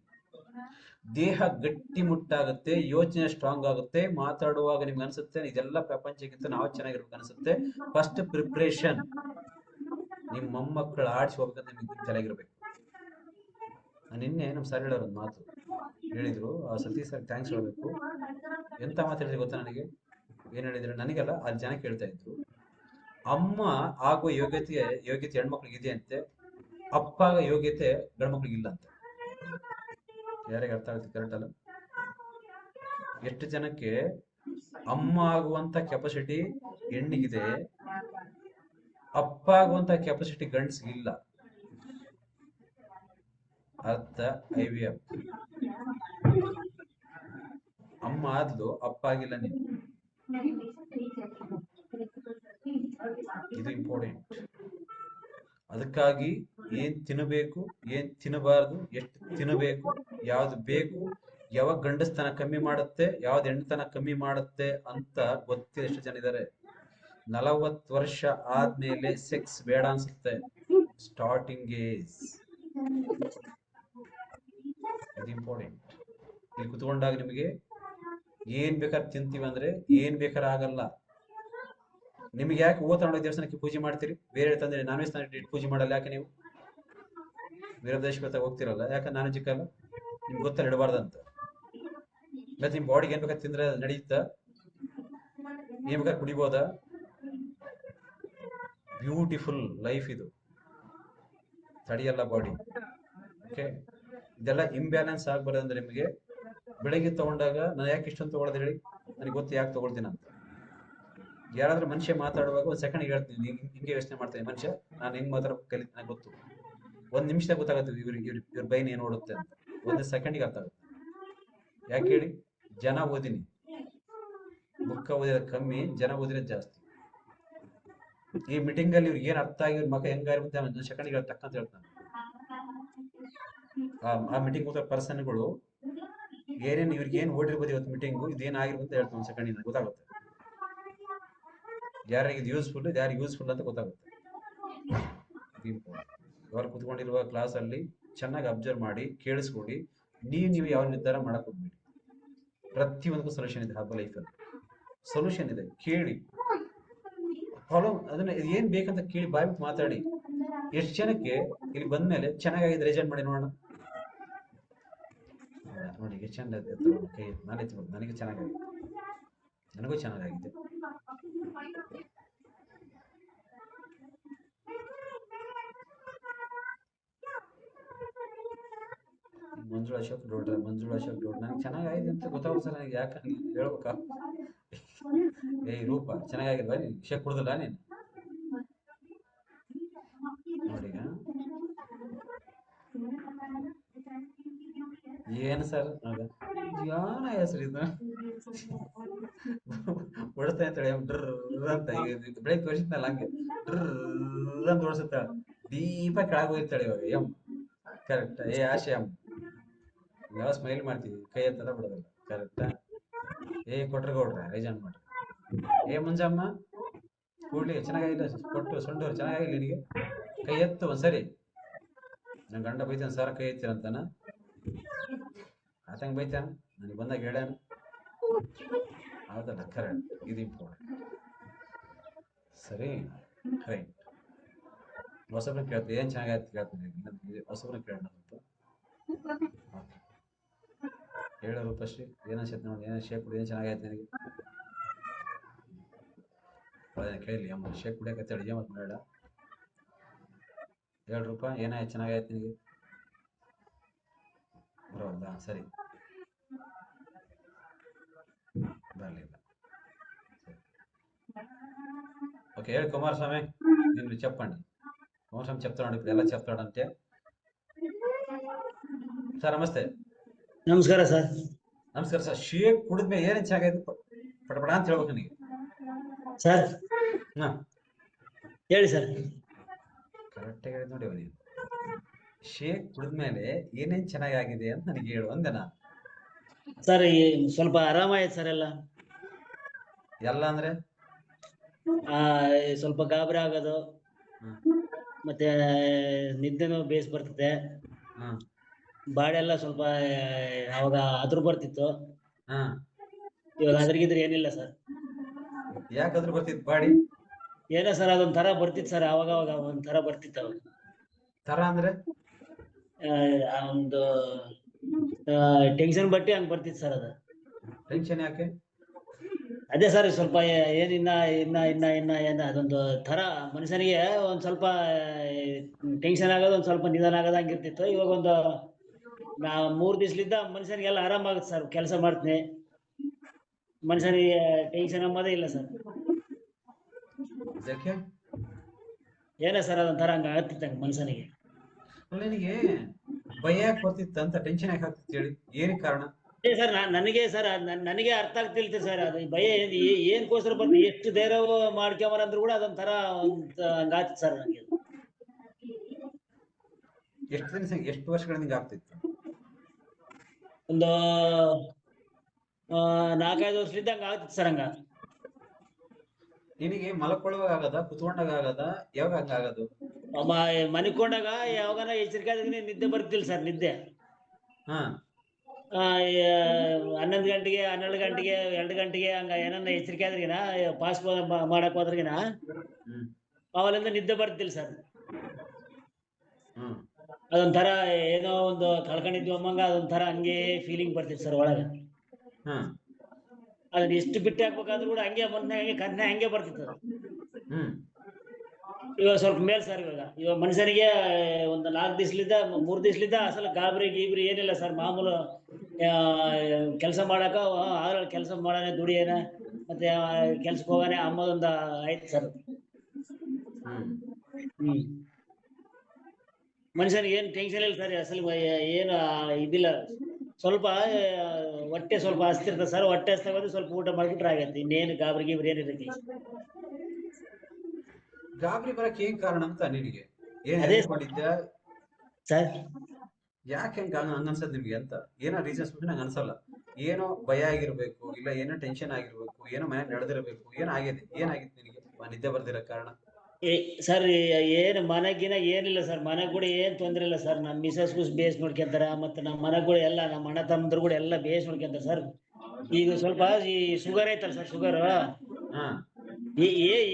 ದೇಹ ಗಟ್ಟಿ ಮುಟ್ಟಾಗುತ್ತೆ, ಯೋಚನೆ ಸ್ಟ್ರಾಂಗ್ ಆಗುತ್ತೆ, ಮಾತಾಡುವಾಗ ನಿಮ್ಗೆ ಅನ್ಸುತ್ತೆ ಇದೆಲ್ಲ ಪ್ರಪಂಚಕ್ಕಿಂತ ನಾವು ಚೆನ್ನಾಗಿರ್ಬೇಕು ಅನ್ಸುತ್ತೆ. ಫಸ್ಟ್ ಪ್ರಿಪ್ರೇಷನ್, ನಿಮ್ಮ ಮೊಮ್ಮಕ್ಕಳು ಆಡಿಸಿ ಹೋಗ್ಬೇಕಂತ ನಿಮ್ಗೆ ತಲೆಗಿರ್ಬೇಕು. ನಾನು ನಿನ್ನೆ ನಮ್ಮ ಸರ್ ಹೇಳೋರು ಒಂದು ಮಾತು ಹೇಳಿದ್ರು, ಸತೀಶ್ ಸರ್ ಥ್ಯಾಂಕ್ಸ್ ಹೇಳ್ಬೇಕು. ಎಂತ ಮಾತು ಹೇಳಿದ್ರೆ ಗೊತ್ತಾ ನನಗೆ? ಏನ್ ಹೇಳಿದ್ರು ನನಗೆಲ್ಲ, ಅಲ್ಲಿ ಜನ ಕೇಳ್ತಾ ಇದ್ರು, ಅಮ್ಮ ಆಗುವ ಯೋಗ್ಯತೆ ಹೆಣ್ಮಕ್ಳಿಗೆ ಇದೆ ಅಂತೆ, ಅಪ್ಪ ಆಗೋ ಯೋಗ್ಯತೆ ಗಂಡ್ಮಕ್ಳಿಗೆ ಇಲ್ಲ ಅಂತ. ಯಾರಿಗೆ ಅರ್ಥ ಆಗುತ್ತೆ? ಕರೆಕ್ಟ್ ಅಲ್ಲ? ಎಷ್ಟು ಜನಕ್ಕೆ ಅಮ್ಮ ಆಗುವಂತ ಕೆಪಾಸಿಟಿ ಹೆಣ್ಣಿಗಿದೆ, ಅಪ್ಪ ಆಗುವಂತ ಕೆಪಾಸಿಟಿ ಗಂಡ್ಸ್ಗಿಲ್ಲ. ಅರ್ಥ IVF. ಅಮ್ಮ ಆದ್ಲು, ಅಪ್ಪ ಆಗಿಲ್ಲ ನೀನು. ಇದು ಇಂಪಾರ್ಟೆಂಟ್. ಅದಕ್ಕಾಗಿ ಏನ್ ತಿನ್ನಬೇಕು, ಏನ್ ತಿನ್ನಬಾರ್ದು, ಎಷ್ಟು ತಿನ್ನಬೇಕು, ಯಾವ್ದು ಬೇಕು, ಯಾವಾಗ ಗಂಡಸ್ತನ ಕಮ್ಮಿ ಮಾಡುತ್ತೆ, ಯಾವ್ದು ಹೆಣ್ಣತನ ಕಮ್ಮಿ ಮಾಡುತ್ತೆ ಅಂತ ಗೊತ್ತಿಲ್ಲ ಎಷ್ಟು ಜನ ಇದ್ದಾರೆ. 40 ವರ್ಷ ಆದ್ಮೇಲೆ ಸೆಕ್ಸ್ ಬೇಡ ಅನ್ಸುತ್ತೆ, ಸ್ಟಾರ್ಟಿಂಗ್ ಏಜ್. ಇದು ಇಂಪಾರ್ಟೆಂಟ್. ಇಲ್ಲಿ ಕುತ್ಕೊಂಡಾಗ ನಿಮಗೆ ಏನ್ ಬೇಕಾದ್ರೆ ತಿಂತೀವಿ ಅಂದ್ರೆ ಏನ್ ಬೇಕಾದ್ರೆ ಆಗಲ್ಲ. ನಿಮ್ಗೆ ಯಾಕೆ ತಗೊಂಡೋಗಿ ದೇವಸ್ಥಾನಕ್ಕೆ ಪೂಜೆ ಮಾಡ್ತೀರಿ? ಬೇರೆ ತಂದ್ರೆ ನಾನ್ ವೆಜ್ ತಂದ್ರೆ ಪೂಜೆ ಮಾಡಲ್ಲ ಯಾಕೆ? ನೀವು ವೀರಭದ್ರೇಶ್ವರ ಹೋಗ್ತಿರಲ್ಲ ಯಾಕೆ? ನಾನ್ ವೆಜ್ ಇಕ್ಕಲ್ಲ, ನಿಮ್ಗೆ ಗೊತ್ತಲ್ಲ ಇಡಬಾರ್ದಂತ. ಮತ್ತೆ ನಿಮ್ ಬಾಡಿಗೆ ಏನ್ ಬೇಕಾದ್ರೆ ತಿಂದ್ರೆ ನಡೆಯುತ್ತಾ? ಏನ್ ಬೇಕಾದ್ರೆ ಕುಡಿಬೋದಾ? ಬ್ಯೂಟಿಫುಲ್ ಲೈಫ್ ಇದು, ತಡಿಯಲ್ಲ ಬಾಡಿ. ಓಕೆ, ಇದೆಲ್ಲ ಇಂಬ್ಯಾಲೆನ್ಸ್ ಆಗ್ಬಾರ್ದಂದ್ರೆ ನಿಮಗೆ ಬೆಳಗ್ಗೆ ತಗೊಂಡಾಗ ನಾನು ಯಾಕೆ ಇಷ್ಟೊಂದು ತಗೊಳ್ಳೋದು ಹೇಳಿ? ನನಗೆ ಗೊತ್ತು ಯಾಕೆ ತಗೊಳ್ತೀನಿ ಅಂತ. ಯಾರಾದ್ರೂ ಮನುಷ್ಯ ಮಾತಾಡುವಾಗ ಒಂದು ಸೆಕೆಂಡ್ ಹೇಳ್ತೀನಿ, ಹಿಂಗೆ ಯೋಚನೆ ಮಾಡ್ತೀನಿ ಮನುಷ್ಯ, ನಾನು ಹೆಂಗ್ ಮಾತಾಡೋ ಕಲಿತು ನನಗೆ ಗೊತ್ತು. 1 ನಿಮಿಷದಾಗ ಗೊತ್ತಾಗುತ್ತೆ ಇವ್ರ ಬೈನ್ ಏನ್ ಓಡುತ್ತೆ ಅಂತ. 1 ಸೆಕೆಂಡಿಗೆ ಅರ್ಥ ಆಗುತ್ತೆ. ಯಾಕೆ ಹೇಳಿ? ಜನ ಓದಿನಿ, ಬುಕ್ಕ ಓದಿದ ಕಮ್ಮಿ, ಜನ ಓದಿರೋದು ಜಾಸ್ತಿ. ಈ ಮೀಟಿಂಗ್ ಅಲ್ಲಿ ಇವ್ರಿಗೆ ಏನ್ ಅರ್ಥ ಆಗಿ ಇವ್ರ ಮಗ ಹೆಂಗಾಗಿರುತ್ತೆ 1 ಸೆಕೆಂಡಿಗೆ ತಕ್ಕಂತ ಹೇಳ್ತಾನೆ. ಆ ಮೀಟಿಂಗ್ ಹೋದ ಪರ್ಸನ್ಗಳು ಏನೇನು ಇವ್ರಿಗೆ ಏನ್ ಓಡಿರ್ಬೋದು ಇವತ್ತು ಮೀಟಿಂಗು, ಇದೇನಾಗಿರ್ಬೋದು ಹೇಳ್ತಾನೆ 1 ಸೆಕೆಂಡ್ ಗೊತ್ತಾಗುತ್ತೆ. ಯಾರಿಗೆ ಇದು ಯೂಸ್ಫುಲ್, ಯಾರಿಗೆ ಯೂಸ್ಫುಲ್ ಅಂತ ಗೊತ್ತಾಗುತ್ತೆ. ಇವರು ಕುತ್ಕೊಂಡಿರುವ ಕ್ಲಾಸ್ ಅಲ್ಲಿ ಚೆನ್ನಾಗಿ ಅಬ್ಸರ್ವ್ ಮಾಡಿ, ಕೇಳಿಸ್ಕೊಡಿ. ನೀವು ಯಾವ ನಿರ್ಧಾರ ಮಾಡಕ್ ಹೋಗ್ಬೇಡಿ. ಪ್ರತಿಯೊಂದಕ್ಕೂ ಸೊಲ್ಯೂಷನ್ ಇದೆ. ಹಬ್ಬ ಲೈಫಲ್ಲಿ ಸೊಲ್ಯೂಷನ್ ಇದೆ, ಕೇಳಿ, ಫಾಲೋ. ಅದನ್ನ ಏನ್ ಬೇಕಂತ ಕೇಳಿ ಬಾಯ್ಬಿಟ್ಟು ಮಾತಾಡಿ. ಎಷ್ಟು ಜನಕ್ಕೆ ಇಲ್ಲಿ ಬಂದ್ಮೇಲೆ ಚೆನ್ನಾಗಿದೆ ರೆಜೆಂಟ್ ಮಾಡಿ ನೋಡೋಣ. ನೋಡಿ ಎಷ್ಟು ಚಂದ ಕೈ ನಾನು ಎತ್ಬೋದು, ನನಗೆ ಚೆನ್ನಾಗಿದೆ, ನನಗೂ ಚೆನ್ನಾಗಿದೆ. ಮಂಜುಳಾ ಅಶೋಕ್ ಡೋಡ್ರ, ನನಗೆ ಚೆನ್ನಾಗಿದೆ ಅಂತ ಗೊತ್ತಾಗುತ್ತೆ ಸರ್. ನನಗೆ ಯಾಕೆ ಹೇಳ್ಬೇಕಾ? ರೂಪ ಚೆನ್ನಾಗಿಲ್ವಾ? ನೀನು ವಿಷಯ ಕುಡ್ದಲ್ಲ ನೀನು? ನೋಡಿ ಏನು ಸರ್ ಯಾನ ಹೆಸರು ಇದು ಹೊಡ್ತಾ ಅಂತ ಹೇಳಿ ಅಂತ ಈಗ ಬೆಳಗ್ಗೆ ತೋರಿಸಿದ್ನಲ್ಲ ಹಂಗೆ ಅಂತ ಓಡಿಸುತ್ತಾಳ, ದೀಪ ಕೆಳಗೆ ಹೋಗಿರ್ತಾಳೆ ಇವಾಗ ಎಂ. ಕರೆಕ್ಟ್. ಏ ಆಶೆ ಎಂ, ನಾವು ಸ್ಮೈಲ್ ಮಾಡ್ತೀವಿ, ಕೈ ಎತ್ತಲ್ಲ ಬಿಡೋದಿಲ್ಲ. ಕರೆಕ್ಟಾ? ಏ ಕೊಟ್ರ ಕೊಡ್ರ ರೈಜನ್ ಮಾಡ್ರಿ. ಏ ಮುಂಜಮ್ಮ ಕೂಡ್ಲಿ ಚೆನ್ನಾಗಿಲ್ಲ ಕೊಟ್ಟು ಸೊಂಡವ್ರು ಚೆನ್ನಾಗಿಲ್ಲ ನಿನಗೆ, ಕೈ ಎತ್ತು ಒಂದ್ಸರಿ. ನನ್ ಗಂಡ ಬೈತಾನ ಸರ್ ಕೈ ಎತ್ತಿರಂತಾನ, ಆತಂಗ ಬೈತಾನ, ನನಗೆ ಬಂದಾಗ ಹೇಳ್ಯಾನ. ಹೌದಲ್ಲ? ಕರೆಕ್ಟ್. ಇದು ಇಂಪಾರ್ಟೆಂಟ್. ಸರಿ, ರೈಟ್. ಹೊಸಬ್ರನ್ನ ಕೇಳ್ತೀನಿ, ಏನ್ ಚೆನ್ನಾಗಾಯ್ತು ಕೇಳ್ತೀನಿ, ಹೊಸಬ್ರನ್ನ ಕೇಳೋಣ ಸ್ವಲ್ಪ. ಹೇಳೋ ರೂಪಶ್ರೀ, ಏನೋ ಶೇಪ್ ನೋಡಿ, ಏನೋ ಶೇಪ್ ಕುಡಿ, ಏನು ಚೆನ್ನಾಗಾಯ್ತು ನನಗೆ ಕೇಳಲಿ ಅಮ್ಮ. ಶೇಪ್ ಕುಡಿಯಕತ್ತ ಅಡಿಗೆ ಮತ್ತೆ ಬೇಡ. 7 ರೂಪಾಯಿ ಏನಾಯ್ತು ಚೆನ್ನಾಗಾಯ್ತು ನಿನಗೆ ಬರೋದಾ? ಸರಿ, ಬರಲಿಲ್ಲ. ఓకే ಹೇಳಿ కుమారస్వామి, నేను చెప్పండి. కుమారస్వామి చెప్తాడు, ఇప్పుడు ఎలా చెప్తాడంటే. ಸರ್ ನಮಸ್ತೆ. ನಮಸ್ಕಾರ ಸರ್. ನಮಸ್ಕಾರ ಸರ್. ಶೇಕ್ ಕುಡಿದ್ಮೇಲೆ ಏನೇನು ಚೆನ್ನಾಗೈತೆ ಪಟಪಟ ಅಂತ ಹೇಳ್ಬೇಕು ನನಗೆ ಸರ್. ಹಾ ಹೇಳಿ ಸರ್. ಕರೆಕ್ಟಾಗಿ ಹೇಳಿದ್ ನೋಡಿ ನೀವು. ಶೇಕ್ ಕುಡಿದ್ಮೇಲೆ ಏನೇನ್ ಚೆನ್ನಾಗಿದೆ ಅಂತ ನನಗೆ ಹೇಳು ಅಂದೆ ನಾನು. ಸರ್ ಸ್ವಲ್ಪ ಆರಾಮಾಯ್ತು ಸರ್ ಎಲ್ಲ. ಎಲ್ಲ ಅಂದ್ರೆ ಸ್ವಲ್ಪ ಗಾಬರಿ ಆಗೋದು, ಮತ್ತೆ ನಿದ್ದೆನೂ ಬೇಸ್ ಬರ್ತದೆ, ಬಾಡಿ ಎಲ್ಲ ಸ್ವಲ್ಪ ಅವಾಗ ಅದ್ರ ಬರ್ತಿತ್ತು. ಇವಾಗ ಅದ್ರಗಿದ್ರೆ ಏನಿಲ್ಲ ಸರ್. ಯಾಕಾದ್ರೂ ಬರ್ತಿತ್ತು ಬಾಡಿ? ಏನೋ ಸರ್ ಅದೊಂಥರ ಬರ್ತಿತ್ತು ಸರ್, ಅವಾಗ ಅವಾಗ ಒಂಥರ ಬರ್ತಿತ್ತು. ಅವಾಗ ತರ ಅಂದ್ರೆ ಒಂದು ಟೆನ್ಷನ್ ಬಟ್ಟಿ ಹಂಗ್ ಬರ್ತಿತ್ತು ಸರ್. ಅದು ಟೆನ್ಷನ್ ಯಾಕೆ? ಅದೇ ಸರ್ ಸ್ವಲ್ಪ ಏನಿನ್ನ ಏನ ಅದೊಂದು ತರ ಮನುಷ್ಯನಿಗೆ ಒಂದ್ ಸ್ವಲ್ಪ ಟೆನ್ಷನ್ ಆಗೋದು, ಒಂದ್ ಸ್ವಲ್ಪ ನಿಧಾನ ಆಗೋದು ಹಂಗಿರ್ತಿತ್ತು. ಇವಾಗ ಒಂದು 3 ದಿವ್ಸಲಿದ್ದ ಮನುಷ್ಯನಿಗೆಲ್ಲ ಆರಾಮಾಗುತ್ತೆ ಸರ್. ಕೆಲಸ ಮಾಡ್ತೀನಿ, ಮನುಷ್ಯನಿಗೆ ಟೆನ್ಷನ್ ಅಂಬೋದೇ ಇಲ್ಲ ಸರ್. ಏನೋ ಸರ್ ಅದೊಂಥರ ಹಂಗ ಆಗ್ತಿತ್ತು ಮನುಷ್ಯನಿಗೆ. ನಿನಗೆ ಭಯ ಯಾಕೆ ಬರ್ತಿತ್ತು ಅಂತ, ಟೆನ್ಷನ್ ಯಾಕೆ ಆಗ್ತಿತ್ತು ಹೇಳಿ, ಏನಕ್ಕೆ ಕಾರಣ? ಸರ್ ನನಗೆ ಸರ್ ನನಗೆ ಅರ್ಥ ಆಗ್ತಿಲ್ತಿ ಸರ್. ಅದು ಭಯ ಏನ್ಕೋಸ್ಕರ ಬರ್ತೀವಿ, ಎಷ್ಟು ಧೈರ್ಯ ಮಾಡ್ಕೊಂಬರಂದ್ರು ಕೂಡ ಅದೊಂಥರ ಹಂಗಾಗ್ತಿತ್ತು ಸರ್ ನನಗೆ. ಎಷ್ಟು ದಿನ, ಎಷ್ಟು ವರ್ಷಗಳಿಂದ ಆಗ್ತಿತ್ತು? ಒಂದು 4-5 ವರ್ಷದಿಂದ ಹಂಗ ಆಗ್ತಿತ್ತು ಸರ್. ಹಂಗ ನಿನಗೆ ಮಲ್ಕೊಳ್ಳುವಾಗ ಆಗದ, ಕುತ್ಕೊಂಡಾಗ ಆಗದ, ಯಾವಾಗ ಹಂಗ ಆಗೋದು? ಮನಿಕೊಂಡಾಗ ಯಾವಾಗನ ಎಚ್ಚರಿಕೆ ಆದಾಗ ನಿದ್ದೆ ಬರ್ತಿಲ್ಲ ಸರ್. ನಿದ್ದೆ 11 ಗಂಟೆಗೆ 12 ಗಂಟೆಗೆ 2 ಗಂಟೆಗೆ ಹಂಗ ಏನನ್ನ ಎಚ್ಚರಿಕೆ ಆದ್ರಿಗಿನ ಪಾಸ್ ಮಾಡಕ್ ಹೋದ್ರಿಗಿನ ಅವಲಿಂದ ನಿದ್ದೆ ಬರ್ತಿಲ್ಲ ಸರ್. ಅದೊಂಥರ ಏನೋ ಒಂದು ಕಳ್ಕೊಂಡಿದ್ವಿ ಅಮ್ಮಂಗ ಅದೊಂಥರ ಹಂಗೆ ಫೀಲಿಂಗ್ ಬರ್ತಿತ್ತು ಸರ್ ಒಳಗ. ಅದನ್ನ ಎಷ್ಟು ಬಿಟ್ಟು ಹಾಕ್ಬೇಕಾದ್ರೂ ಕೂಡ ಹಂಗೆ ಹಂಗೆ ಕನ್ನೆ ಹಂಗೆ ಬರ್ತಿತ್ತು. ಇವಾಗ ಸ್ವಲ್ಪ ಮೇಲ್ ಸರ್. ಇವಾಗ ಮನುಷ್ಯನಿಗೆ ಒಂದು 4 ದಿವ್ಸಲಿದ್ದ 3 ದಿವ್ಸಲಿದ್ದ ಅಸಲು ಗಾಬರಿ ಗೀಬ್ರಿ ಏನಿಲ್ಲ ಸರ್. ಮಾಮೂಲು ಕೆಲಸ ಮಾಡಕ ಕೆಲಸ ಮಾಡೋಣ, ದುಡಿಯೋಣ, ಮತ್ತೆ ಕೆಲ್ಸಕ್ಕೆ ಹೋಗೋಣ ಅಂಬೋದೊಂದು ಆಯ್ತು ಸರ್. ಮನುಷ್ಯನಿಗೆ ಏನು ಟೆನ್ಷನ್ ಇಲ್ಲ ಸರ್. ಅಸಲು ಏನು ಇದಿಲ್ಲ. ಸ್ವಲ್ಪ ಹೊಟ್ಟೆ ಸ್ವಲ್ಪ ಹಸ್ತಿರ್ತದೆ ಸರ್. ಹೊಟ್ಟೆ ಹಸ್ತಾಗ ಸ್ವಲ್ಪ ಊಟ ಮಾಡ್ಬಿಟ್ರೆ ಆಗತ್ತೆ. ಇನ್ನೇನು ಗಾಬರಿ ಗೀಬ್ರಿ ಏನಿರತ್ತೆ ಗಾಬರಿ ಬರಕ್ಕೆ ಏನ್ ಕಾರಣ ಅಂತ ನಿನಗೆ ಮಾಡಿದ್ದೆ ಸರ್? ಯಾಕೆ ಹಂಗ ಅನ್ಸದ್ ನಿಮ್ಗೆ ಅಂತ? ಏನೋ ರೀಸನ್ಸ್ ಬಗ್ಗೆ ನಂಗೆ ಅನ್ಸಲ್ಲ. ಏನೋ ಭಯ ಆಗಿರ್ಬೇಕು, ಇಲ್ಲ ಏನೋ ಟೆನ್ಷನ್ ಆಗಿರ್ಬೇಕು, ಏನೋ ಮನೆ ನಡೆದಿರ್ಬೇಕು, ಏನಾಗಿದೆ, ಏನಾಗಿತ್ತು ನಿನಗೆ ನಿದ್ದೆ ಬರ್ದಿರೋ ಕಾರಣ? ಸರ್ ಏನು ಮನೆಗಿನ ಏನಿಲ್ಲ ಸರ್. ಮನೆಗ್ ಕೂಡ ಏನ್ ತೊಂದ್ರೆ ಇಲ್ಲ ಸರ್. ನಮ್ಮ ಮಿಸಸ್ ಬೇಸ್ ನೋಡ್ಕೊಂತಾರ, ಮತ್ತೆ ನಮ್ಮ ಮನೆಗಳು ಎಲ್ಲ ನಮ್ಮ ಅಣ್ಣ ತಮ್ಮದ್ರು ಕೂಡ ಎಲ್ಲ ಬೇಸ್ ನೋಡ್ಕೊಂತಾರ ಸರ್. ಈಗ ಸ್ವಲ್ಪ ಈ ಶುಗರ್ ಐತಲ್ಲ ಸರ್, ಶುಗರ್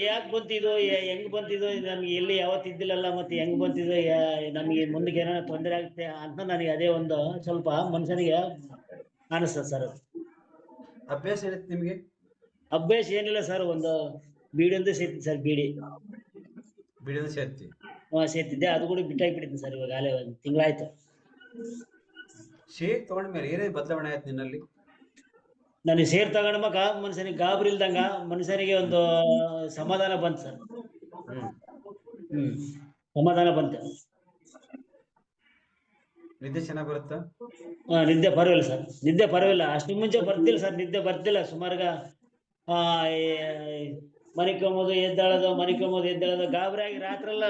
ಯಾಕೆ ಬಂತಿದ್ದು, ಹೆಂಗ್ ಬಂತಿದ್ದು, ನಮ್ಗೆ ಎಲ್ಲಿ ಯಾವತ್ತು ಇದ್ದಿಲ್ಲಲ್ಲ, ಮತ್ತೆ ಹೆಂಗ್ ಬಂತಿದ್ದು, ನಮ್ಗೆ ಮುಂದಕ್ಕೆ ಏನೋ ತೊಂದರೆ ಆಗುತ್ತೆ ಅಂತ ನನಗೆ ಅದೇ ಒಂದು ಸ್ವಲ್ಪ ಮನುಷ್ಯನಿಗೆ ಅನಿಸ್ತದೆ ಸರ್. ಅಭ್ಯಾಸ ಇರುತ್ತೆ ನಿಮ್ಗೆ? ಅಭ್ಯಾಸ ಏನಿಲ್ಲ ಸರ್. ಒಂದು ಬೀಡಿ ಒಂದು ಸೇರ್ತಿದ್ದೆ ಸರ್. ಬೀಡಿ ಸೇರ್ತಿ? ಸೇರ್ತಿದ್ದೆ, ಅದು ಕೂಡ ಬಿಟ್ಟಾಗ್ಬಿಟ್ಟಿದ್ದೆ ಸರ್. ಇವಾಗ ಅಲ್ಲೇ 1 ತಿಂಗಳಾಯ್ತು. ಶೇಕ್ ತಗೊಂಡ್ಮೇಲೆ ಏನೇ ಬದಲಾವಣೆ ಆಯ್ತು ನಿನ್ನಲ್ಲಿ? ನನಗೆ ಸೇರ್ ತಗೊಂಡ್ಮಗ ಮನುಷ್ಯನಿಗೆ ಗಾಬರಿ ಇಲ್ದಂಗ, ಮನುಷ್ಯನಿಗೆ ಒಂದು ಸಮಾಧಾನ ಬಂತು ಸರ್. ಸಮಾಧಾನ ಬಂತು. ನಿದ್ದೆ ಚೆನ್ನಾಗಿ ಬರುತ್ತಾ? ನಿದ್ದೆ ಪರವಾಗಿಲ್ಲ ಸರ್. ನಿದ್ದೆ ಪರವಾಗಿಲ್ಲ. ಅಷ್ಟು ಮುಂಚೆ ಬರ್ತಿಲ್ಲ ಸರ್. ನಿದ್ದೆ ಬರ್ತಿಲ್ಲ ಸುಮಾರ್ಗ ಮನಿಕೊಂಬೋದು ಎದ್ದೇಳೋದು ಗಾಬರಿ ಆಗಿ ರಾತ್ರೆಲ್ಲ